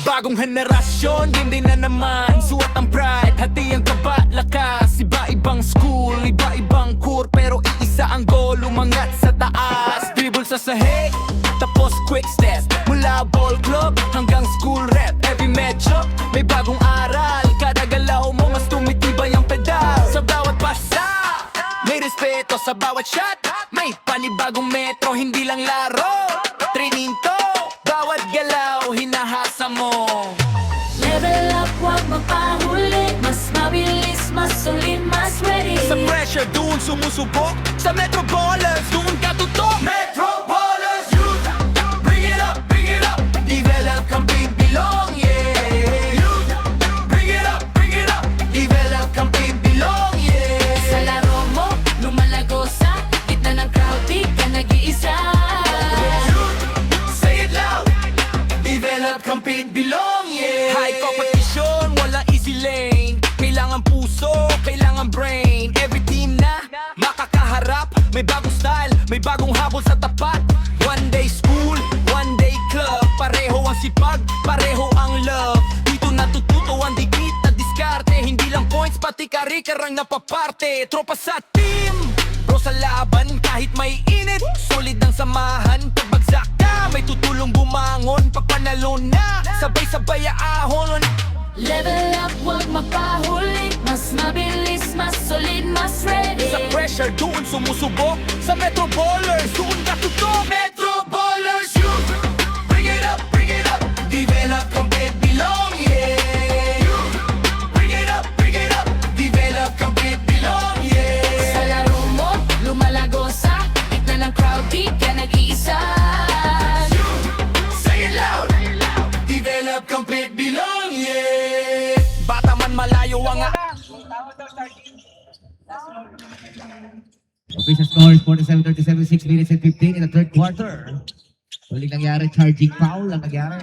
Bagong henerasyon, hindi na naman suot ang pride, hati ang kaba, lakas. Iba-ibang school, iba-ibang core, pero iisa ang goal, umangat sa taas. Dribble sa sahig, tapos quick step. Mula ball club hanggang school rep. Every medyo, may bagong aral. Kada galaw mo, mas tumitibay ang pedal. Sa bawat pasa, may respeto sa bawat shot. May panibagong metro, hindi lang laro. Training to, bawat galaw, hinahasa mo. Level up, huwag mapahuli. Mas mabilis, mas solid, mas ready. Sa pressure, doon sumusubok. Sa Metro Ballers, doon ka tutok. Metro Ballers Youth, bring it up, develop, compete, belong, yeah. Youth, bring it up, Hindi lang points, pati kari-karang napaparte. Tropa sa team, bro sa laban. Kahit may init, solid ang samahan. Pagbagsak ka, may tutulong bumangon. Pag panalo na, sabay-sabay aahon. Level up, wag mapahuli. Mas mabilis, mas solid, mas ready. Sa pressure, doon sumusubok. Sa Metro Ballers, doon katutok. Metro Ballers, you bring it up, bring it up. Develop, compete, belong, yeah. You bring it up, develop, compete, belong, yeah. Sa laro mo, lumalago sa gitna ng crowd, di ka nag-iisa. Say it loud, develop, complete, belong, yeah. Bata man malayo ang Official score is 47-37, 6 minutes and 15 in the third quarter. Huling nangyari, charging foul ang nangyari.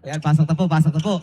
Ayan, pasok na po, pasok na po.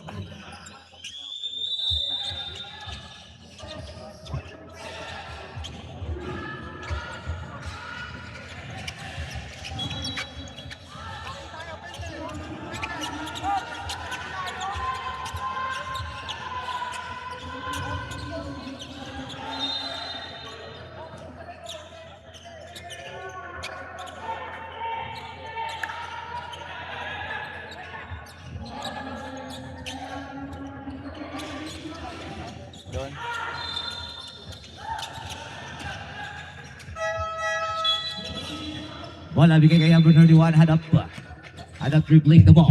Doon. Bola bigay kay number 31, Hadap. Hadap dribbling the ball.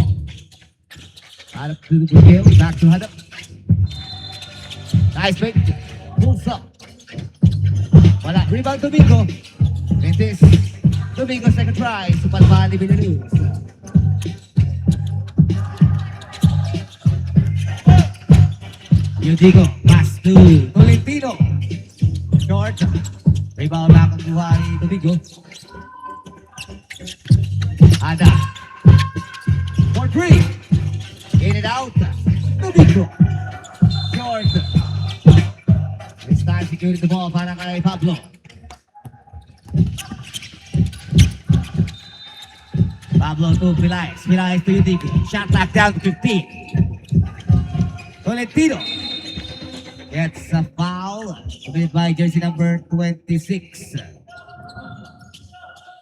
Hadap to the field, back to Hadap. Nice fake. Pulls up. Wala, rebound Domingo. And this, Domingo second try. Supalpali Villaluz. Yudigo, pass to Tolentino. Short. Rebound back ang buhay Domingo. Ada. For three. In and out. Domingo. Short. This time securing the ball para kay Pablo. Pablo to Pilaes. Pilaes to Yudigo. Shot back down to 15. Tolentino. Gets a foul committed by jersey number 26.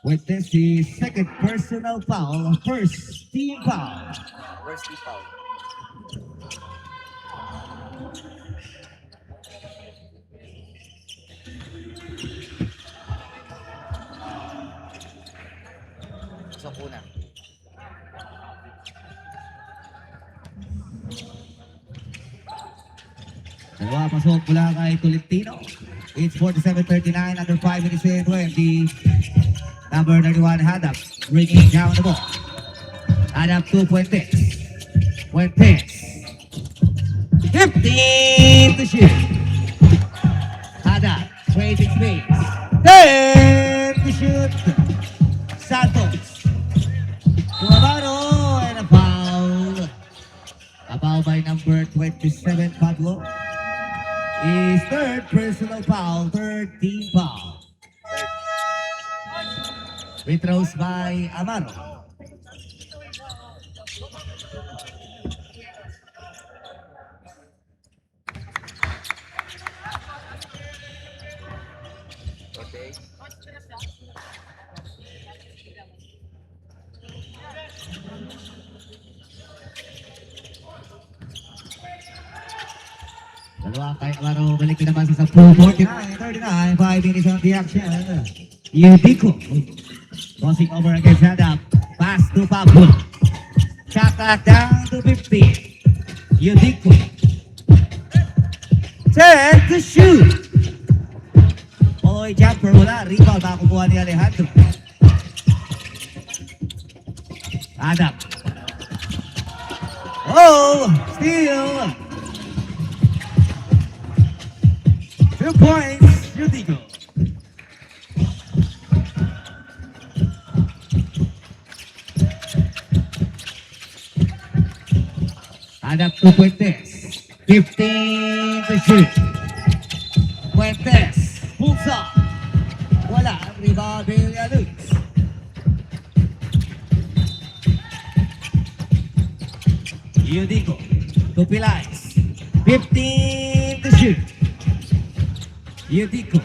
With this, the second personal foul, first team foul. First team foul. Isang una. Dalawa pasok mula kay Tolentino. It's 47-39, under 5 minutes and 20. Number 31, Hadap, bringing down the ball. Hadap to Fuentes. Fuentes. 15 to shoot. Hadap, creating space. 10 to shoot. Santos. Tuamano and a foul. A foul by number 27, Pablo. His third personal foul, third team foul. Free throws by Amaro. Okay. Dalawa kay Amaro, balik na naman sa 49-39, 5 minutes on the action. Yudico. Crossing over against Hadap. Pass to Pablo. Shot clock down to 50. Yudico. 10 to shoot. Oy, jumper wala. Rebound nakakuha ni Alejandro. Adam. Oh, steal. 2 points, Yudico. Adam to Fuentes. 15 to shoot. Fuentes. Pulls up. Wala. Rebound, Villaluz. Yudico. To Pilais. 15 to shoot. Yudico.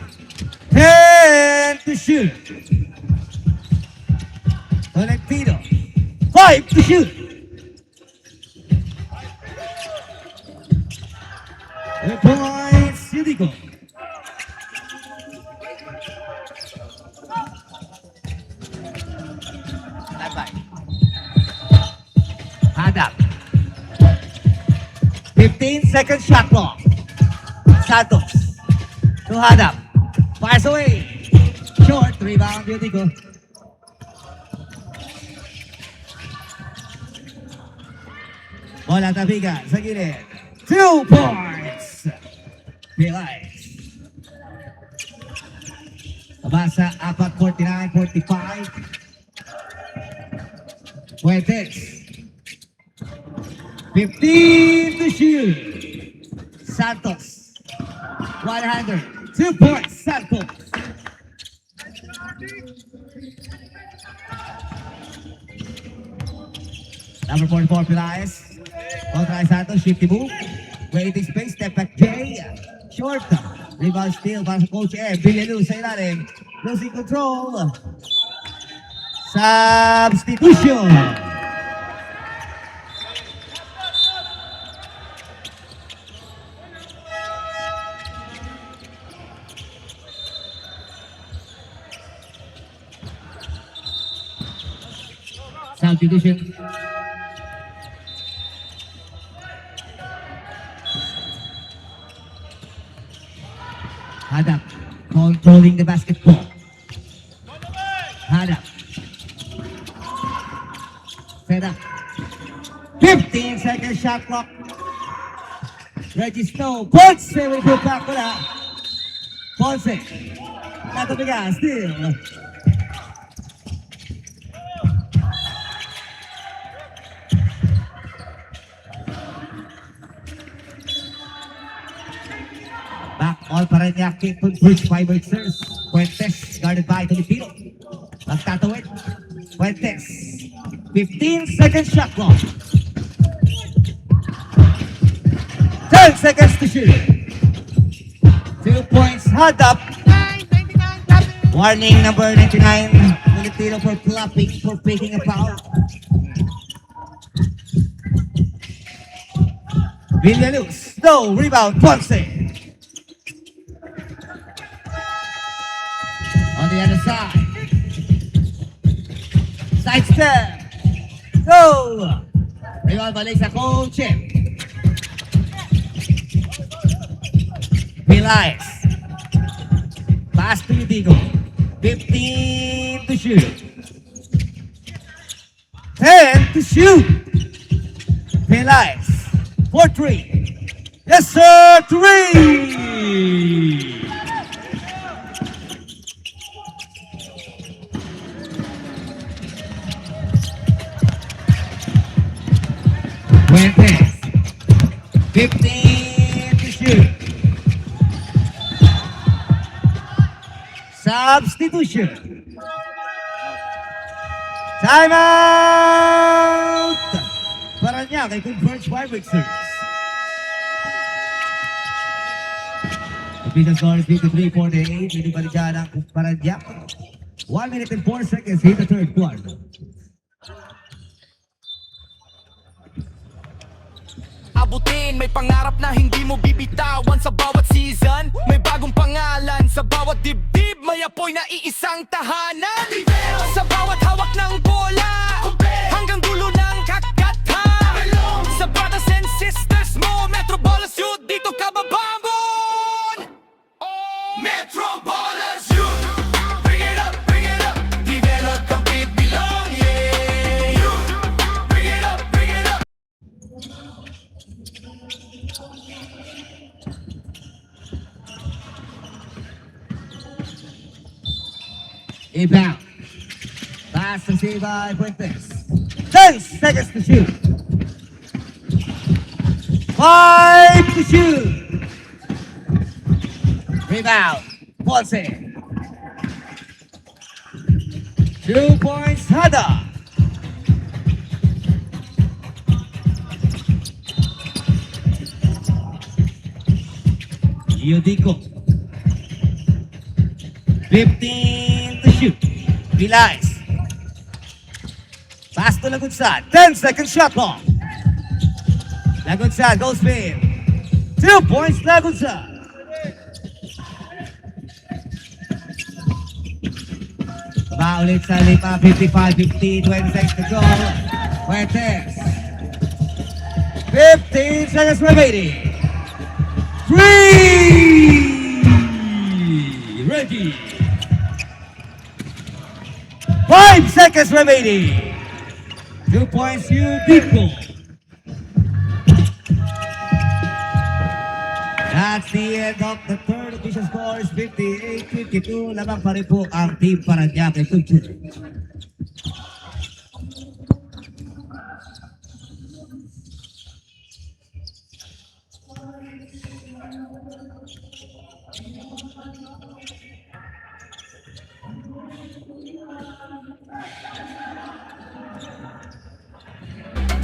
10 to shoot. Tolentino. 5 to shoot. 2 points, Yudico. Bye-bye. Hadap. 15-second shot clock. Santos. To Hadap. Fires away. Short. Rebound, Yudico. Bola tabigan sa gilid. 2 points. Pilais. Abasa 4-49-45. Fuentes. 15 to shoot. Santos. 100. 2 points. Santos. Number 44, Pilais. Contra kay Santos. Shifty move. Creating space. Step back J. Short. Rebound steal para sa Coach M. Villaluz sa ilalim. Losing control. Substitution. Substitution. Hadap controlling the basketball. Hadap. Set up. 15-second shot clock. Reggie Snow. Ponce will put back wala. Ponce. Natabigan. Still. Back on Paranaque, bridge by Berksers. Fuentes, guarded by Tolentino. Magtatawid. Fuentes. 15-second shot clock. 10 seconds to shoot. 2 points, hard up. Warning number 99. Tolentino for clapping, for picking a foul. Villaluz. No, rebound, Ponce. On the other side. Side step. Go! Rebound balik sa Coach. Pilais. Pass to Yudico. 15 to shoot. 10 to shoot. Pilais. For 3. Yes, sir! 3! Fuentes. 15 to shoot. Substitution. Timeout! Paranaque converts by Berksers. The score is 53-48. Binibalikan ang Paranaque. 1 minute and 4 seconds in the third quarter. Abutin, may pangarap na hindi mo bibitawan sa bawat season. May bagong pangalan sa bawat dibdib. May apoy na iisang tahanan. Sa bawat hawak ng bola, hanggang dulo ng kakatha. Sa brothers and sisters Inbound. Pass received by Fuentes. 10 seconds to shoot. 5 to shoot. Rebound. Ponce. 2 points, Hada. Yudico. 15 to shoot. Relies. Pass to Lagunsad. 10-second shot clock. Lagunsad goes spin. 2 points, Lagunsad. Baba ulit sa lipa. 55-50. 20 seconds to go. Fuentes. 15 seconds remaining. 3. Ready. 5 seconds remaining. 2 points, Yudico. That's the end of the third. Official score is 58-52. Lamang pa rin po ang Team Parañaque Culture.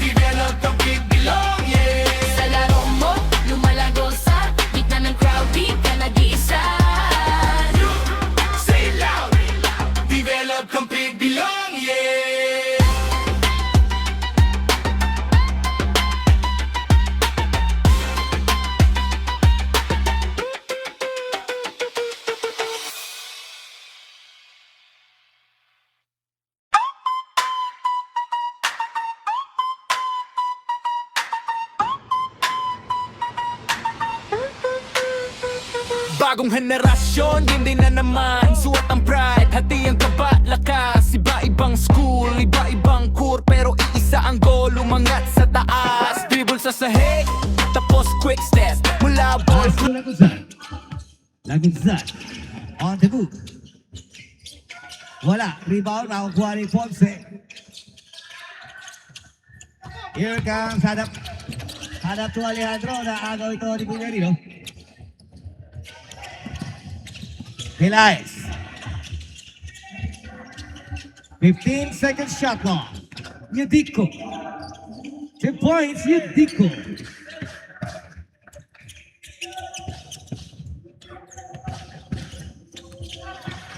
Develop ang bigbilong, yeah. Sa laro mo, lumalago sa gitna ng crowd, di ka nag-iisa. Say it loud. Develop ang bigbilong, yeah. Bagong henerasyon, hindi na naman suot ang pride, hati ang kaba, lakas. Iba-ibang school, iba-ibang core, pero iisa ang goal, umangat sa taas. Dribble sa sahig, tapos quick step mula ball. Pass to Lagunsad. Lagunsad. On the move. Wala. Rebound. Nakukuha ni Ponce. Here comes Hadap. Hadap to Alejandro. Naagaw ito ni Bulgarino. Elias. 15 seconds shot clock. Yudico. 2 points, Yudico.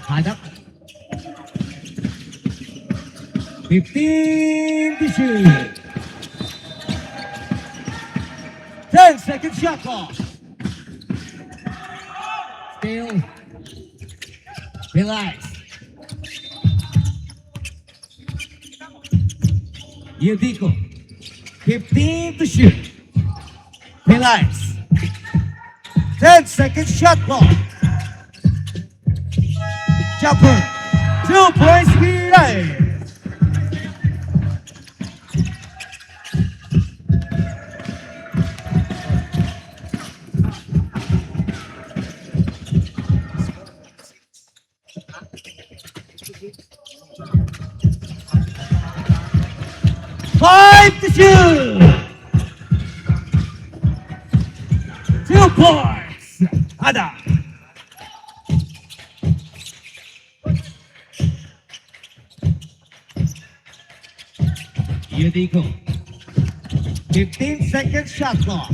Hadap. 15 to shoot. 10 second shot clock. Still. Relax. Yudico. 15 to shoot. Relax. 10 second shot clock. Jumper. 2 points, Elias. Five to shoot. 2 points. Hada. Yudico. 15 second shot clock.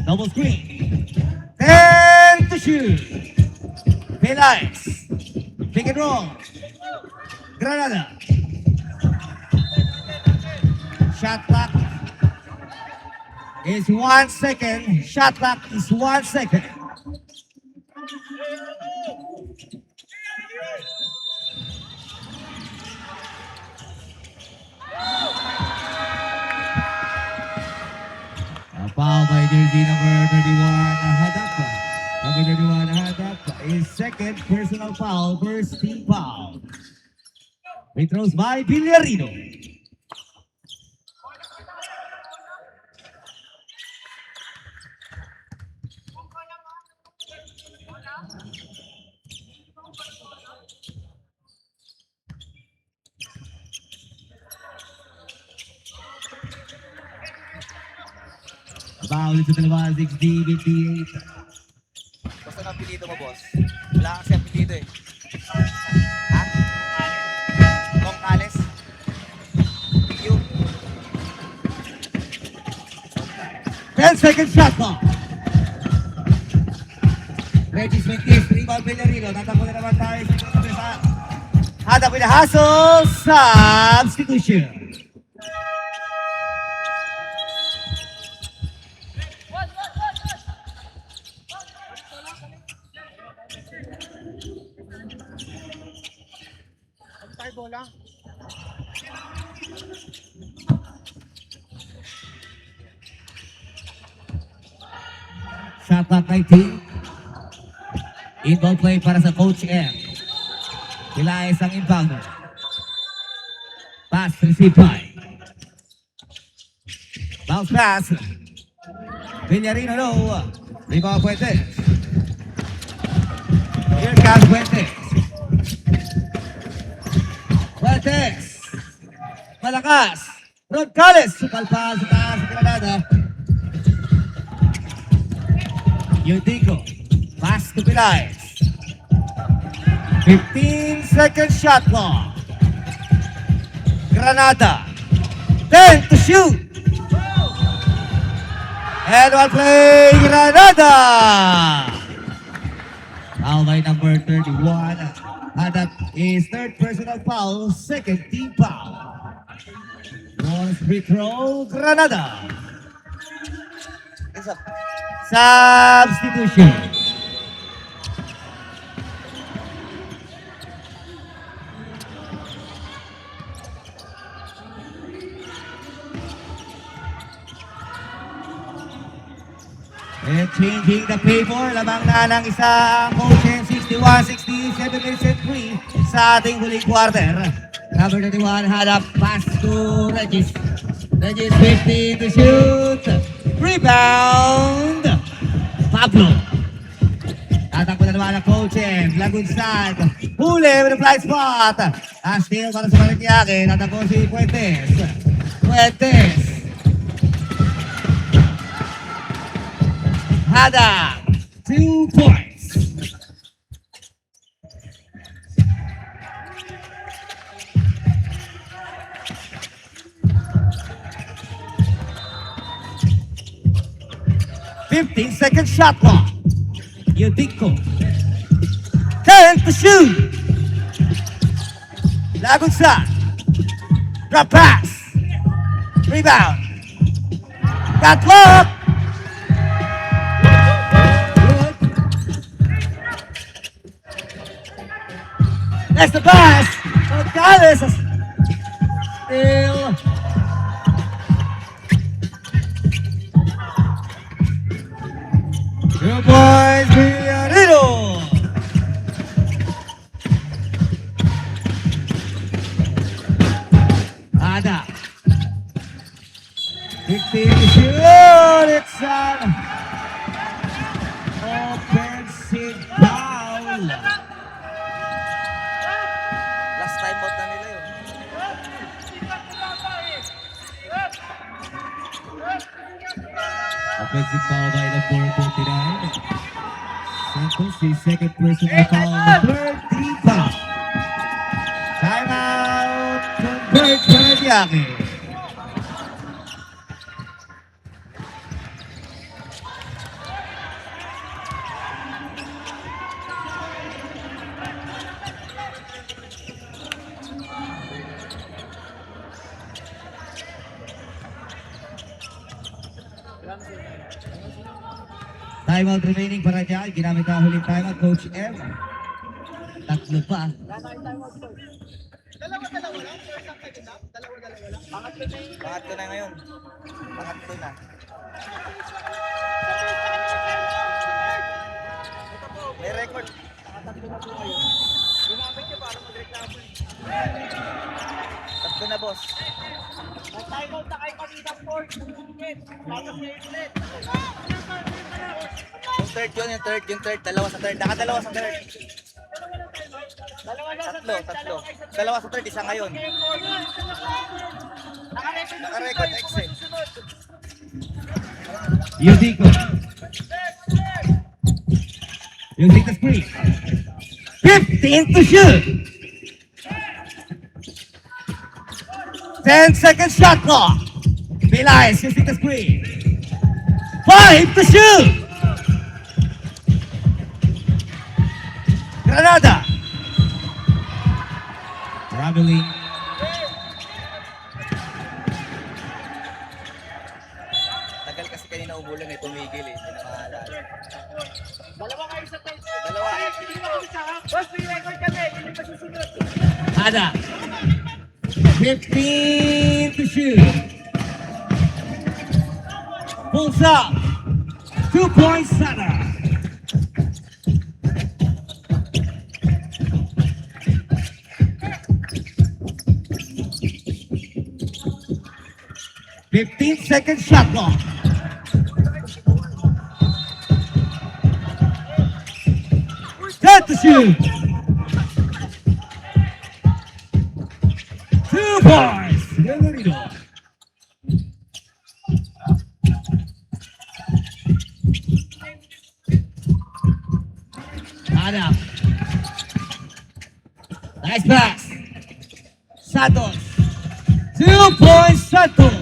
Double screen. 10 to shoot. Elias. Pick and roll. Granada. Shot clock is 1 second. Shot clock is 1 second. A foul by jersey number 31, Hadap. Number 31, Hadap is second personal foul, first team foul. Free throws by Villarino. Foul sa dalawa, 60-58. Basta ang apelido mo, boss. Wala kasi apelido eh. Ha? Kong Kales? You? 10-second shot clock. Regis Mentis, rebound Villarino. Tatakbo na naman tayo sa Hada pinahasol, substitution. Shot clock 19. Inbound play para sa Coach M. Pilaes ang inbound. Pass received by. Bounce pass. Villarino low. Rebound Fuentes. Here comes Fuentes. Fuentes. Malakas. Rod Cales. Sukal pa sa taas sa Granada. Yundico. Pass to Pilaes. 15-second shot clock. Granada. 10 to shoot. And one play, Granada. Foul by number 31. And that is third personal foul, second team foul. One free throw, Granada. Isa. Substitution. And changing the favor, lamang na ng isang Coach 61-67 minutes and 3 sa ating huling quarter. Number 31 had a pass to Regis. Regis 15 to shoot. Rebound. Pablo. Tatakbo na naman ang Coach M. Lagunsad. Huli with a fly spot. Steal para sa Paranaque. Tatakbo si Fuentes. Fuentes. Hada, 2 points. Second shot clock. Yundico. 10 to shoot. Lagunsad. Drop pass. Rebound. Got look. That's the pass. Gonzalez. Still. Good boys, Villarino. Ada. 15 to shoot. It's an offensive foul. Last time out na nila yun. Offensive foul by number 49. Santos, the second personal foul, third team foul. Timeout, converts Paranaque. Timeout remaining para dyan. Ginamit ang huling timeout, Coach M. Tatlo pa. Pangatlo na ngayon. Pangatlo na. May record. Tatlo na, boss. Yung third. Dalawa sa third. Nakadalawa sa third. Tatlo. Dalawa sa third, isa ngayon. Naka-record, excellent. Yudico. You take the screen. 15 to shoot. 10 second shot clock. Vilas using the screen. 5 to shoot. Granada. Traveling. Tagal kasi kanina umulan eh, tumigil eh. Hindi na maalala. Ada. 15 to shoot. Pulls up. 2 points Sada. Second shot clock. Set to shoot. 2 points. Bienvenido. Adam. Nice pass. Santos. 2 points Santos.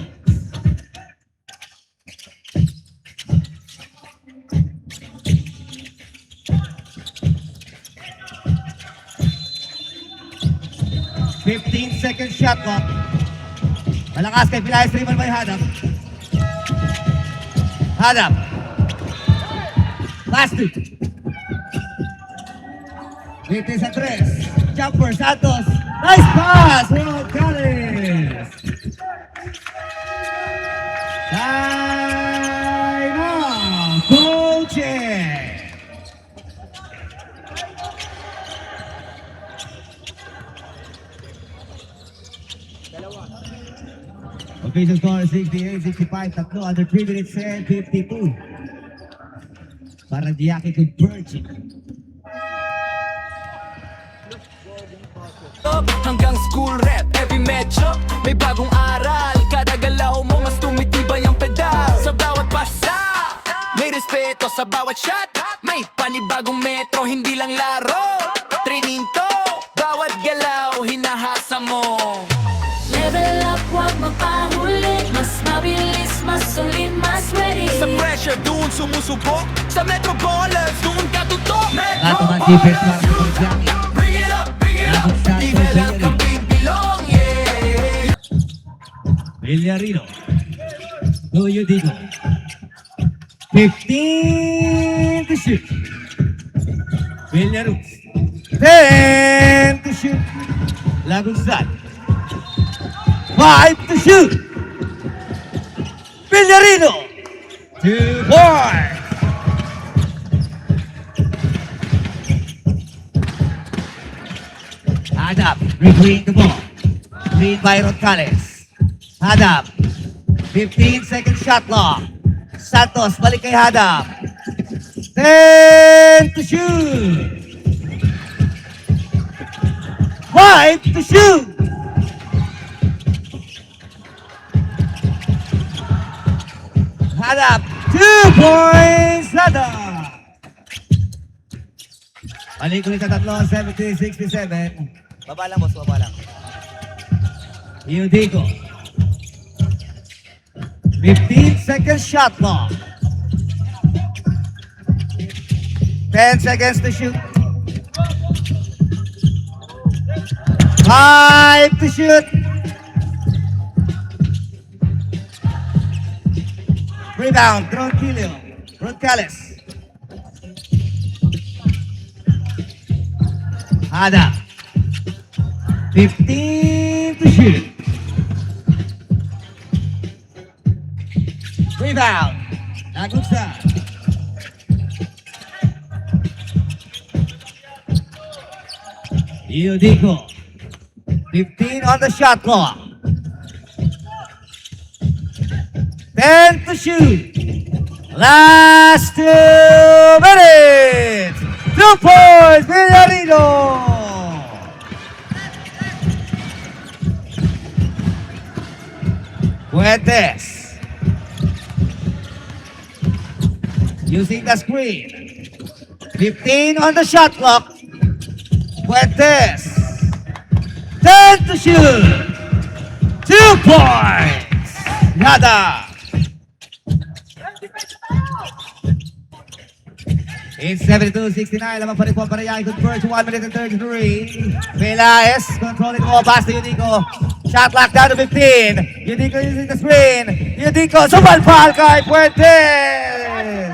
Second shot clock. Malakas kay Pilayas, Riman by Hadap. Hadap. Last two. Litis sa 3. Jumper, Santos. Nice pass! Ronald Calles. Time out. Coaching. Official score 68-65, tatlo under 3 minutes and 52. Para Diaki converging. Hanggang school rep, every medyo may bagong aral. Kada galaw mo mas tumitibay ang pedal. Sa bawat pasa, may respeto sa bawat shot. May panibagong metro, hindi lang laro. Training to, bawat galaw hinahasa mo. Level up, huwag mapahuli. Mas mabilis, mas solid, mas ready. Sa pressure, doon sumusubok. Sa Metro Ballers, doon ka tutok. Lato ng defense para sa Diaki. Bring it up, bring it up. Level up kang bibilong, yeah. Villarino. Julio Digo. 15 to shoot. Villaruz. 10 to shoot. Lagusad. 5 to shoot. Villarino. 2 points. Hadap, replaying the ball. Clean by Roncales. Hadap. 15 second shot clock. Santos, balik kay Hadap. 10 to shoot. 5 to shoot. Hadap, 2 points. Hadap. Balik ulit sa tatlo, 70-67. Baba lang, boss. Baba lang. Iudico. 15 second shot clock. 10 seconds to shoot. 5 to shoot. Rebound, Tronquillo. Roncales. Ada. 15 to shoot. Rebound. Agusta. Iudico. 15 on the shot clock. 10 to shoot. Last 2 minutes. 2 points, Villarino. Fuentes. using the screen. 15 on the shot clock. Fuentes. 10 to shoot. 2 points. Nada. It's 72-69. Lamang pa rin po ang Paranaque. Convert to 1 minute and 33. Velaez controlling the ball. Pass to Yudico. Shot clock down to 15. Yudico using the screen. Yudico. Sumalpal kay Fuentes.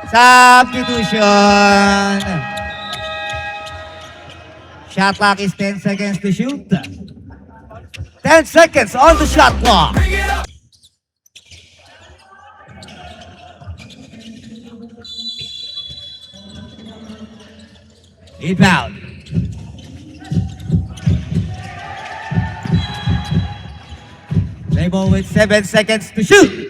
Substitution. Shot clock is 10 seconds to shoot. 10 seconds on the shot clock. Inbound. Play ball with 7 seconds to shoot.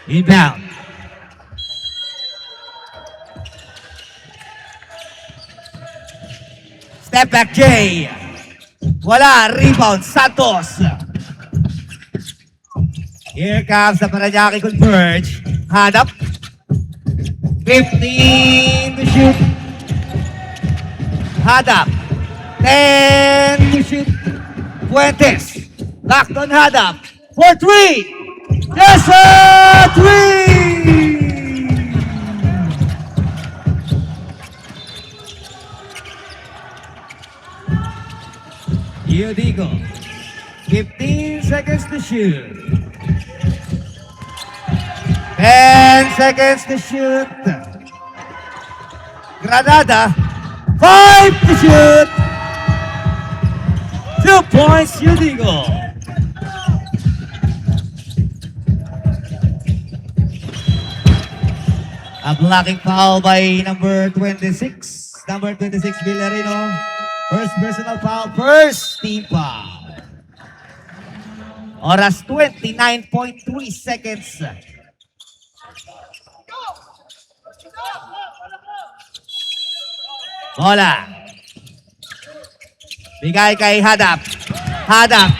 Inbound. Step back Jay. Wala. Rebound. Santos. Here comes the Paranaque Converge. Hanap. 15 to shoot. Hadap. 10 to shoot. Fuentes. Locked on Hadap. For 3. Yes, sir! 3! Yudico. 15 seconds to shoot. 10 seconds to shoot. Granada. 5 to shoot. 2 points, Yudico. A blocking foul by number 26. Number 26, Villarino. First personal foul, first team foul. Oras 29.3 seconds. Bola. Bigay kay Hadap. Hadap.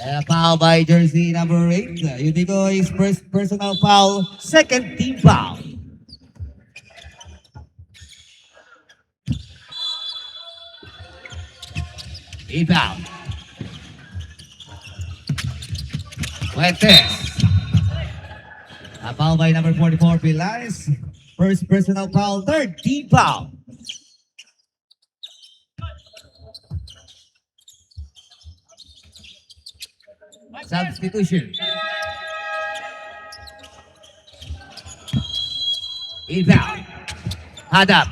A foul by jersey number 8. Yudico is first personal foul, second team foul. Inbound. Fuentes. A foul by number 44, Pilares. First personal foul, third team foul. Substitution. Inbound. Hadap.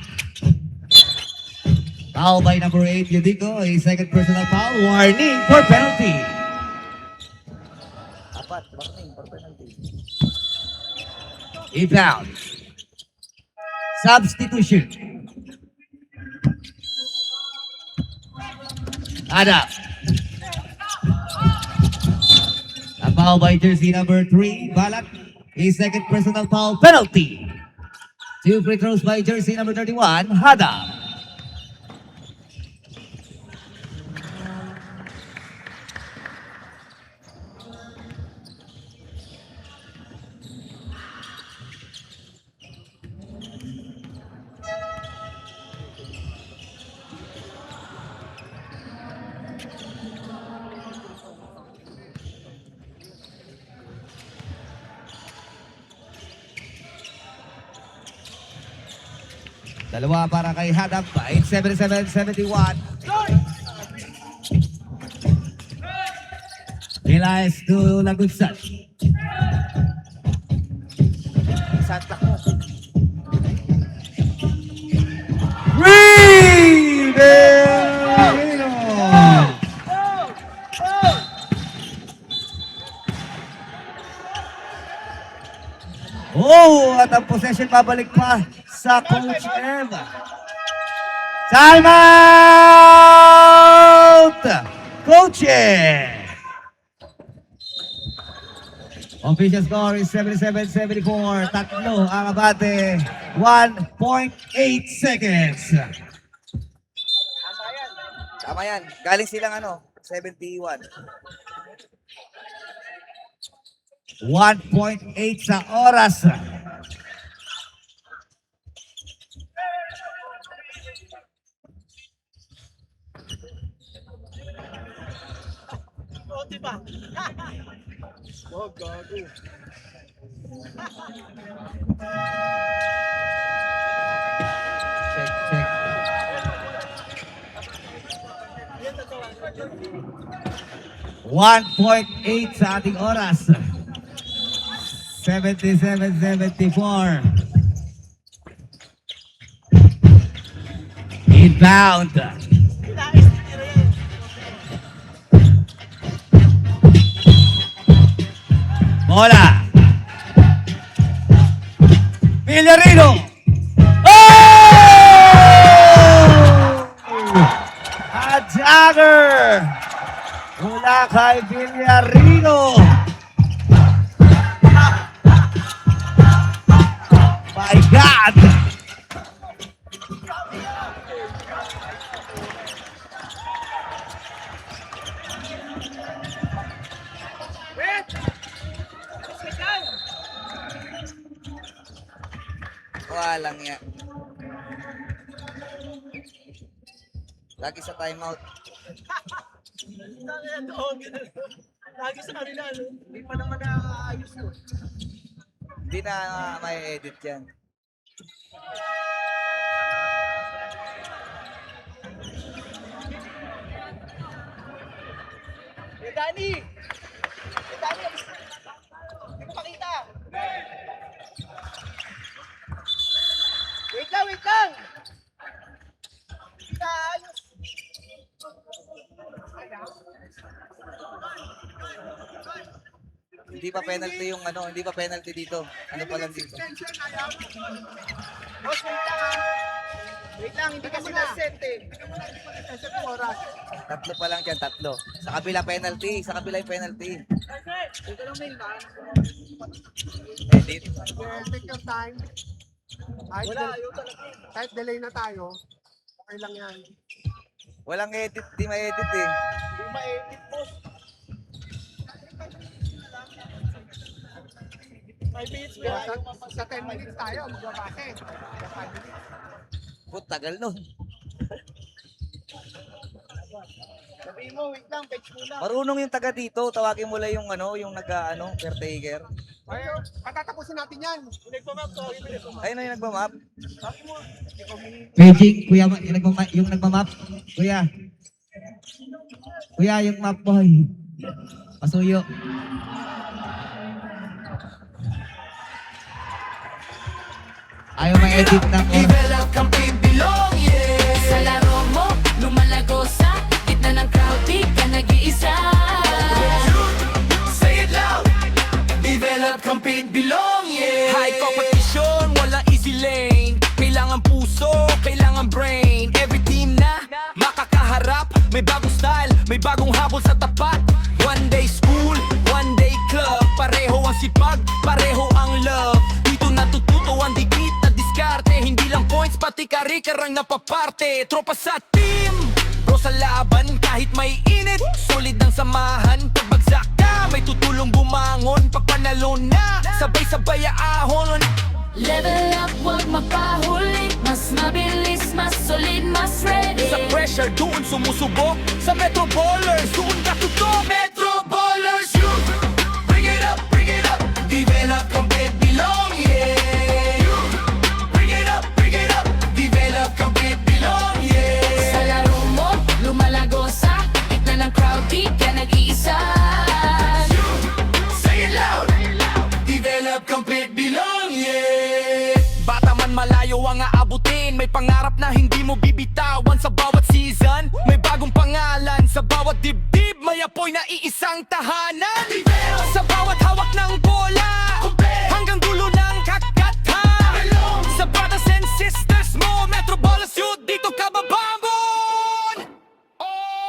Foul by number 8, Yudico. A second personal foul. Warning for penalty. Apat, warning for penalty. Inbound. Substitution. Hadap. A foul by jersey number 3, Balat. A second personal foul penalty. 2 free throws by jersey number 31, Hadap. Dalawa para kay Hadap. 877-71. Elias to Lagutsan. Santa Cruz. Rivero! Oh, at ang possession babalik pa sa Coach M. Time out! Coach M. Official score is 77-74. Tatlo ang abate. 1.8 seconds. Tama yan. Galing silang 71. 1.8 sa oras. Check, check. .8 sa ating oras. 77-74. Inbound. Bola. Villarino. Oh! A jagger. Mula kay Villarino. My God! Walang yan. Lagi sa timeout. Lagi sa kanila, no? Hindi pa naman naaayos ko. Hindi na may edit yan. Dani! Dani! Hindi ko makita! Wait lang! Wait lang! Hindi na ayos! Hindi pa penalty yung hindi pa penalty dito. Ano pa lang dito. Boss, wait lang ha! Wait lang, hindi kasi na-set eh. Hindi ka muna nag-set ng oras. Tatlo pa lang dyan, tatlo. Sa kabila penalty, sa kabila yung penalty. Dito lang main ba? Edit. Take your time. Wala, ayaw talaga. Kahit delay na tayo, okay lang yan. Walang edit, di ma-edit eh. Hindi ma-edit, boss. 5 minutes sa 10 minutes tayo, magbabase. Sa 5 minutes. Put, tagal nun. Sabihin mo, wait lang, fetch muna. Marunong yung taga dito, tawagin mo lang yung yung caretaker. Ay, patatapusin natin yan. Nagpamap, sorry. Ayun na yung nagmamap. Sabi mo, Magic, kuya, yung nagmamap. Kuya. Kuya, yung map boy. Pasuyo. Ayaw ma-edit ng Develop kang pibilong, yeah. Sa laro mo, lumalago sa gitna ng crowd, di ka nag-iisa. Say it loud. Develop kang pibilong, yeah. High competition, walang easy lane. Kailangan puso, kailangan brain. Every team na makakaharap, may bagong style, may bagong habol sa tapat. One day school, one day club. Pareho ang sipag, pareho ang love. Dito natututo ang dikit na diskarte. Hindi lang points, pati kari-karang napaparte. Tropa sa team, bro sa laban. Kahit may init, solid ang samahan. Pagbagsak ka, may tutulong bumangon. Pag panalo na, sabay-sabay ahon. Level up, huwag mapahuli. Mas mabilis, mas solid, mas ready. Sa pressure, doon sumusubok. Sa Metro Ballers, doon katutok. Metro Ballers, you bring it up, bring it up. Develop, compete, belong, yeah. You bring it up, develop, compete, belong, yeah. Sa laro mo, lumalago sa gitna ng crowd, di ka nag-iisa. Say it loud. Develop, complete, belong, yeah. Bata man malayo ang aabutin. May pangarap na hindi mo bibitawan. Sa bawat season, may bagong pangalan. Sa bawat dibdib, may apoy na iisang tahanan. Sa bawat hawak ng bola, hanggang dulo ng kakathan. Sa brothers and sisters mo, Metro Ballers Youth, dito ka babangon.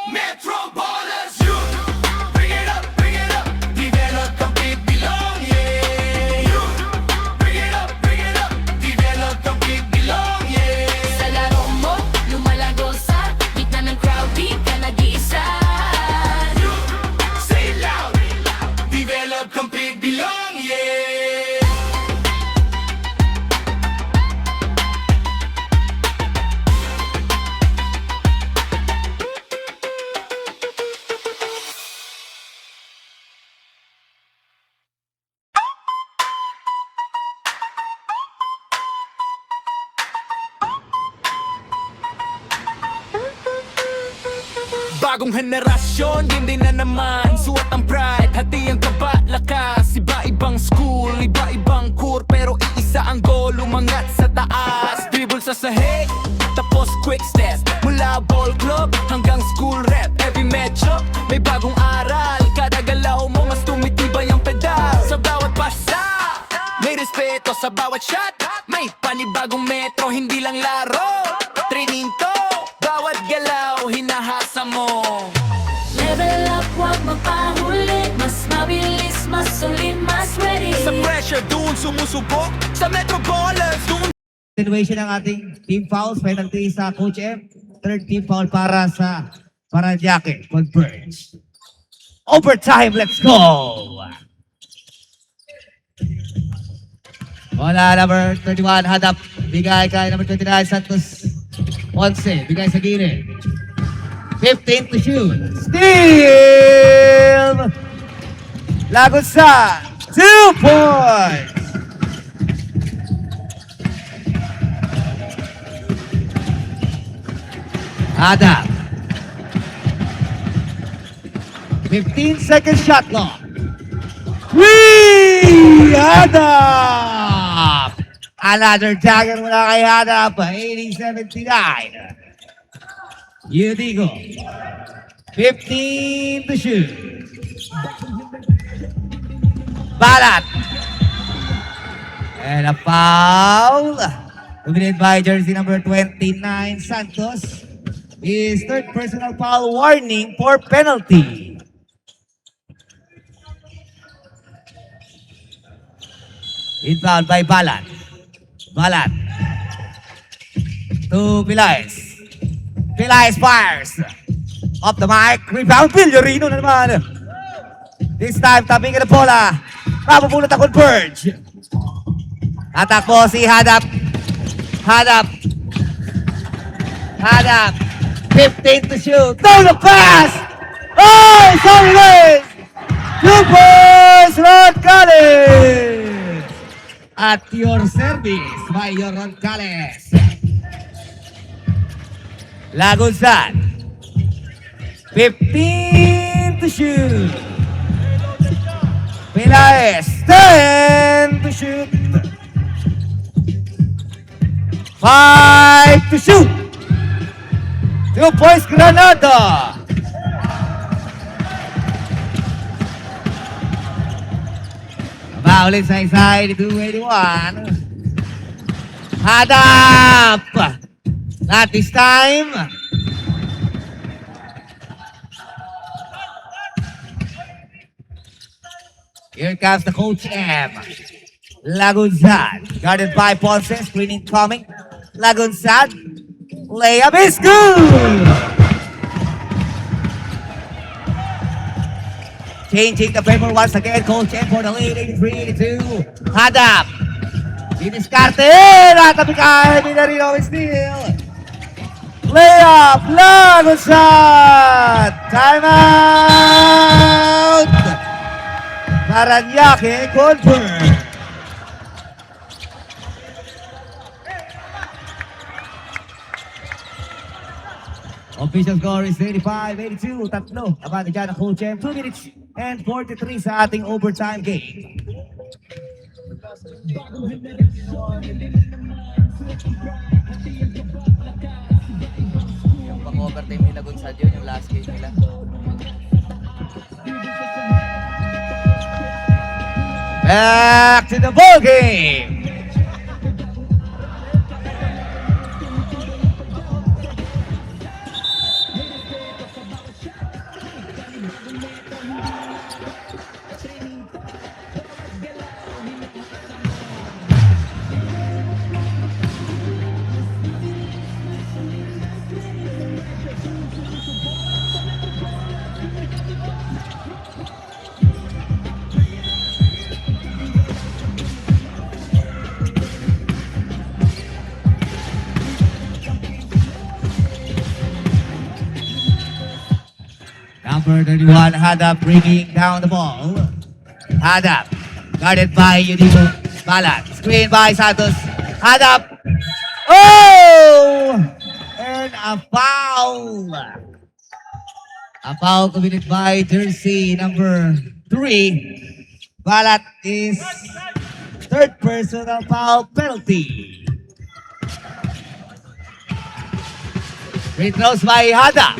Metro Ballers Youth, bring it up, develop, compete, belong, yeah. Bagong henerasyon, hindi na naman suot ang pride, hati ang kaba, lakas. Iba-ibang school, iba-ibang core, pero iisa ang goal, umangat sa taas. Dribble sa sahig, tapos quick step. Mula ball club hanggang school rep. Every medyo, may bagong aral. Kada galaw mo, mas tumitibay ang pedal. Sa bawat pasa, may respeto sa bawat shot. May panibagong metro, hindi lang laro. Training to, bawat galaw, hinahasa mo. Level up, huwag magpahuli. Mas mabilis, mas solid, mas ready. Sa pressure, doon sumusubok. Sa Metro Ballers, doon Continuation ng ating team fouls. Penalty sa Coach M. Third team foul para sa Paranaque. Converge. Overtime, let's go! Wala, number 31, hadap. Bigay kay number 29, Santos Ponce. Bigay sa gilid. 15 to shoot. Steal! Lagusan. 2 points! Adam. 15-second shot clock. Whee! Adam! Another dagger mula kay Adam. 80-79. Udigo. 15 to shoot. Balat. And a foul. Committed by jersey number 29, Santos. His third personal foul warning for penalty. Inbound by Balat. Balat. To Pilaes. Pilaes fires. Off the mic. Rebound. Villarino na naman. This time, tabing na bola. Mapupulot ang Converge. Atakbo si Hadap. Hadap. Hadap. 15 to shoot. No, the pass! Oh, sorry, guys! 2 points, Roncales! At your service by your Roncales. Lagunsan. 15 to shoot. Pilaes. 10 to shoot. 5 to shoot. 2 points, Granada. Ulit sa side, 281. Hadap. Not this time. Here comes the Coach M. Lagunsan. Guarded by Ponce. Screening coming. Lagunsan. Layup is good! Changing the paper once again. Coach M for the lead. 83-82. Hadap. Diniscarte. Natabi kay Minarino with steal. Layup. Lagunsan. Timeout. Paranaque confirm. Official score is 85-82. Tatlo. Abante dyan ang Coach M. 2 minutes and 43 sa ating overtime game. Yung pang-overtime nila Gonzalo yun, yung last game nila. Back to the ball game. Number 31, Hadap bringing down the ball. Hadap, guarded by Udigo Balat. Screen by Santos. Hadap. Oh! And a foul. A foul committed by jersey number 3. Balat is third personal foul penalty. Free throws by Hada.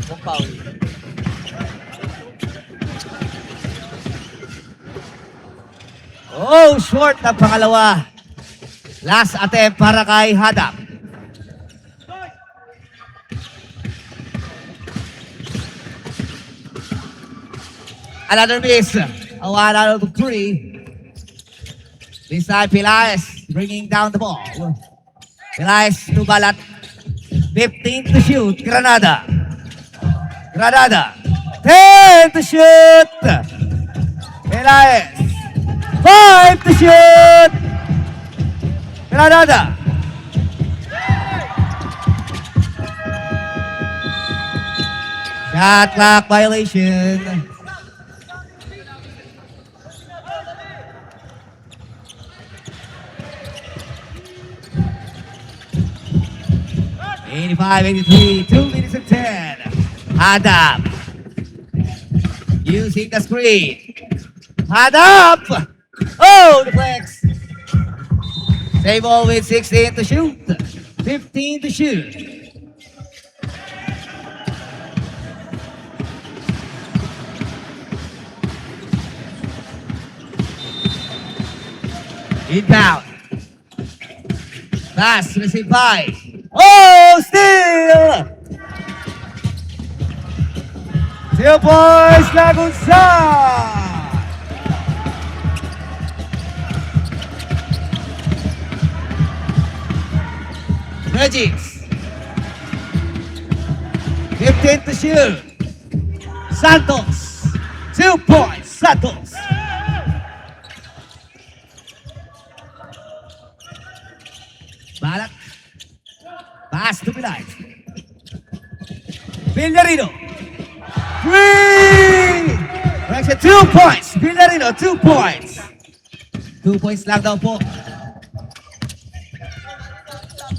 Kung foul. Oh, short na pangalawa. Last attempt para kay Hada. Another miss. A 1 out of 3. This time, Pilaes bringing down the ball. Pilaes to Balat. 15 to shoot. Granada. Granada. 10 to shoot. Pilaes. 5 to shoot. Granada. Shot clock violation. Eighty-five, 83, 2 minutes and 10. Hadap. Using the screen. Hadap. Oh, the flex. Save ball with 16 to shoot. 15 to shoot. Inbound. Pass received by. Oh, steal! 2 points, Lagunsan! Regis. 15 to shoot. Santos. 2 points, Santos. Balat. Pass to Pilay. Villarino. 3! Correction, 2 points. Villarino, 2 points. 2 points lang daw po.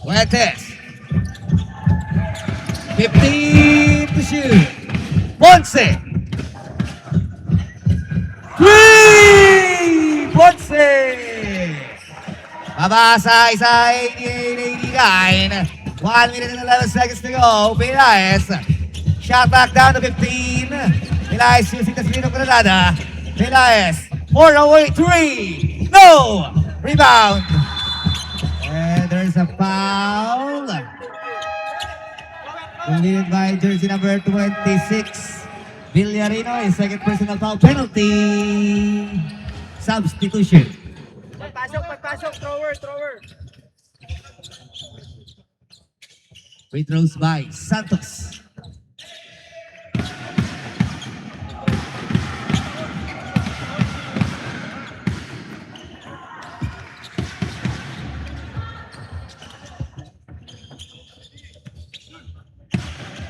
Fuentes. 15 to shoot. Ponce. 3! Ponce! Mabasa isa 88-89. 1 minute and 11 seconds to go. Pilaes. Shot back down to 15. Pilaes using the screen of Granada. Pilaes. 4 away. 3. No! Rebound. And there's a foul. Committed by jersey number 26. Villarino is second personal foul penalty. Substitution. Pagpasok, thrower. Free throws by Santos.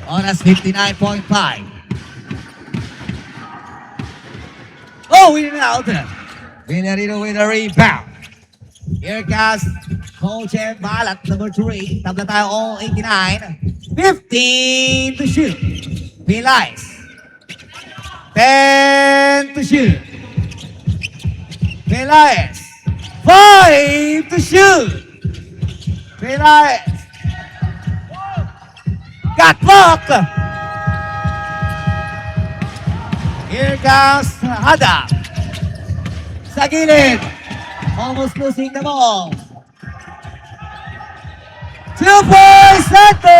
Oras 59.5. Oh, in and out. Villarino with a rebound. Here comes Coach and Balat, number 3. Tabla tayo all 89. 15 to shoot. Pilaes. 10 to shoot. Pilaes. 5 to shoot. Pilaes. Got block. Here comes Hada. Sa gilid. Almost losing the ball. 2 points, Santos!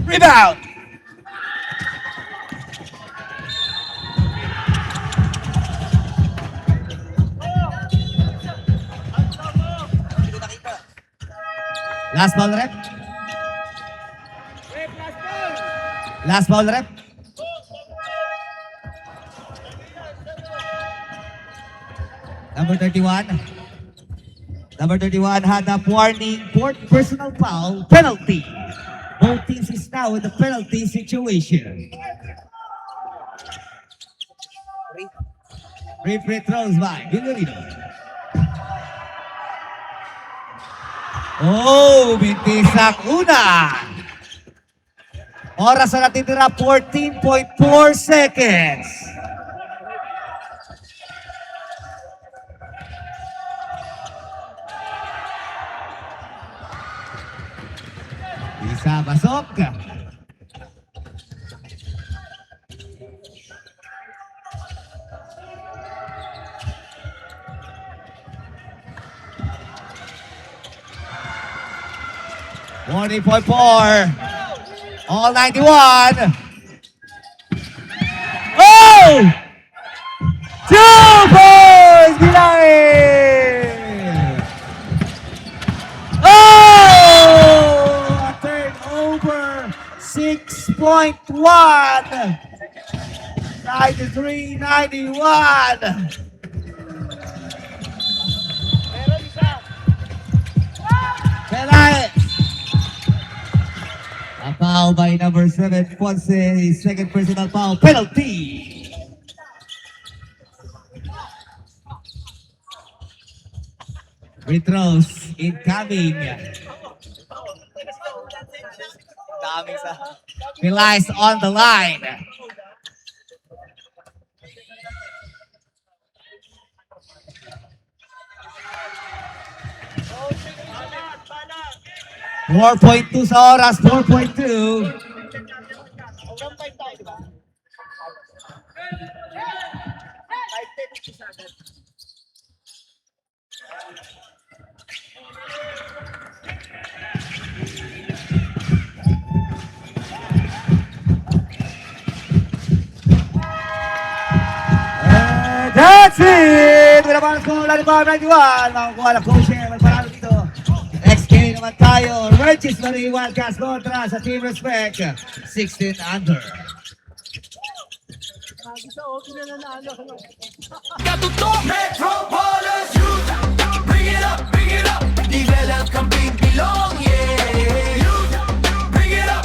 Rebound. Last ball rep. Last ball rep. Number 31. Number 31 had a warning, fourth personal foul penalty. Both teams is now in the penalty situation. Free free throws by Villarino. Oh, bintisak una. Oras na natitira, 14.4 seconds. Isa pasok. Morning point four. All 91. Oh! 2 points behind. Oh! A turnover. 6.1. 93-91. Pelaez. A foul by number 7, Ponce, second personal foul, penalty. Free throws incoming. Daming sa... Pelaez on the line. Four 4.2 sa oras, 4.2. And that's it! With a bonus score, 95-91. Makakuha na coach here. Magparalo dito. Next game naman tayo. Regis Marie Wildcats kontra sa Team Respect. 16 under. Isa, okay na nanalo. Katutok Metropolis Youth, bring it up, develop, compete, belong, yeah. Youth, bring it up,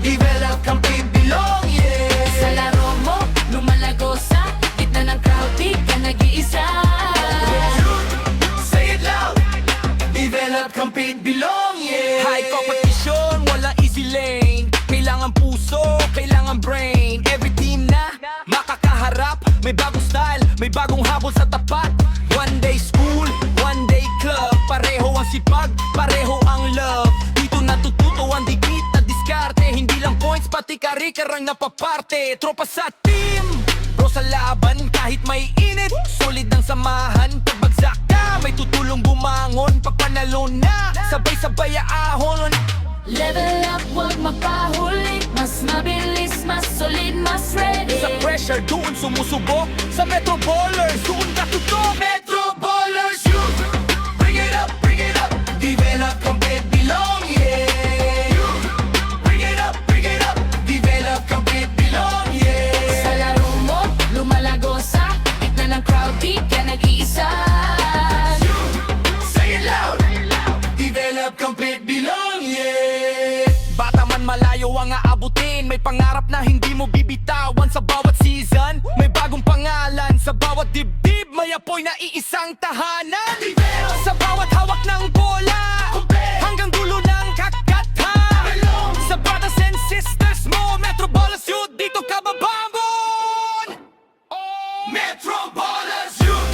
develop, compete, belong, yeah. Sa laro mo, lumalago sa gitna ng crowd, di ka nag-iisa. Say it loud, develop, compete, belong, yeah. High competition, walang easy lane. Kailangan puso, kailangan brain. Every team na makakaharap, may bagong style, may bagong habol sa tapat. One day school, one day club. Pareho ang sipag, pareho ang love. Dito natututo ang dikit at diskarte. Hindi lang points, pati kari-karang napaparte. Tropa sa team, bro sa laban kahit may init. Solid ang samahan, pagbagsak ka may tutulong bumangon. Pag panalo na, sabay-sabay ahon. Level up, huwag mapahuli. Mas mabilis, mas solid, mas ready. Sa pressure, doon sumusubok. Sa Metro Ballers, doon katutok. Metro Ballers Youth, bring it up, develop, compete, belong, yeah. Youth, bring it up, develop, compete, belong, Sa yeah. laro mo, lumalago sa gitna ng crowd, di ka nag-iisa. Say it loud, develop, compete, belong, yeah. Bata man malayo ang aabutin. May pangarap na hindi mo bibitawan. Sa bawat season, may bagong pangalan. Sa bawat dibdib, may apoy na iisang tahanan. Sa bawat hawak ng bola, hanggang dulo ng kakathan. Sa brothers and sisters mo, Metro Ballers Youth, dito ka babangon. Metro Ballers Youth,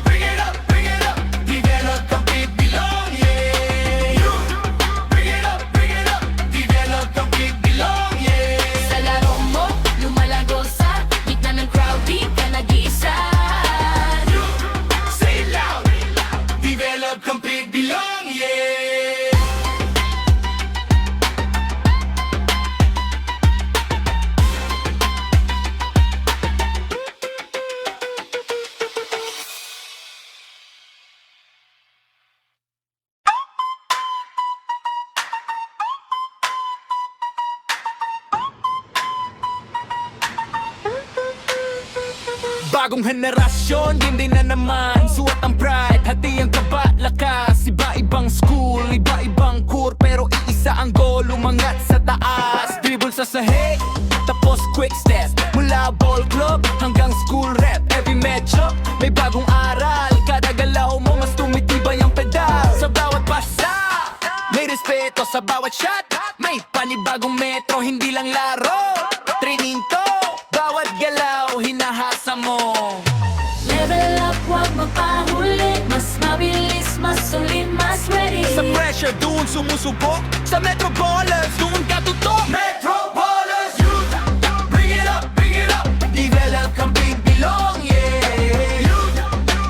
bring it up, develop, compete, belong, yeah. Youth, bring it up, develop, compete, belong, yeah. Sa laro mo, lumalago sa gitna ng crowd, di ka nag-iisa. Say it loud, develop, compete, belong, yeah. Bagong henerasyon, hindi na naman. Suot ang pride, hati ang kaba, lakas. Iba-ibang school, iba-ibang core, pero iisa ang goal. Umangat Mula ball club hanggang school rep, every medyo may bagong aral. Kada galaw mo mas tumitibay ang pedal. Sa bawat pasa may respeto, sa bawat shot may panibagong metro, hindi lang laro. Training to, bawat galaw hinahasa mo. Level up, huwag mapahuli. Mas mabilis, mas solid, mas ready. Sa pressure, doon sumusubok. Sa Metro Ballers, doon ka tutok. Metro Ballers, youth, bring it up, bring it up. Develop kang bilong, yeah. Youth,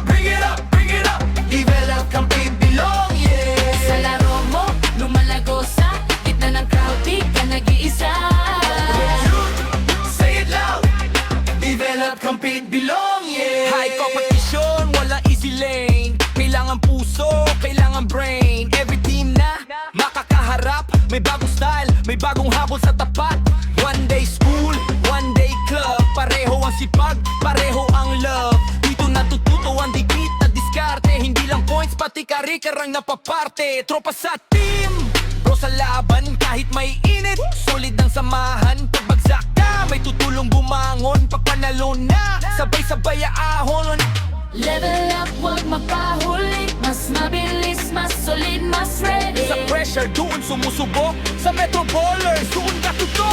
bring it up, bring it up. Develop kang bilong, yeah. Sa laro mo, lumalago sa gitna ng crowd, di ka nag-iisa. Say it loud. Develop kang bilong, yeah. High competition, walang easy lane. Kailangan puso, kailangan brain. Every team na makakaharap, may bagong style, may bagong habol sa tapat. One day school, one day club. Pareho ang sipag, pareho ang love. Dito natututo ang dikit na diskarte. Hindi lang points, pati kari-karang napaparte. Tropa sa team, bro sa laban kahit may init. Solid ang samahan, pagbagsak ka may tutulong bumangon. Pag panalo na, sabay-sabay ahon. Level up, huwag mapahuli. Mas mabilis, mas solid, mas ready. Sa pressure, doon sumusubok. Sa Metro Ballers, doon ka tutok.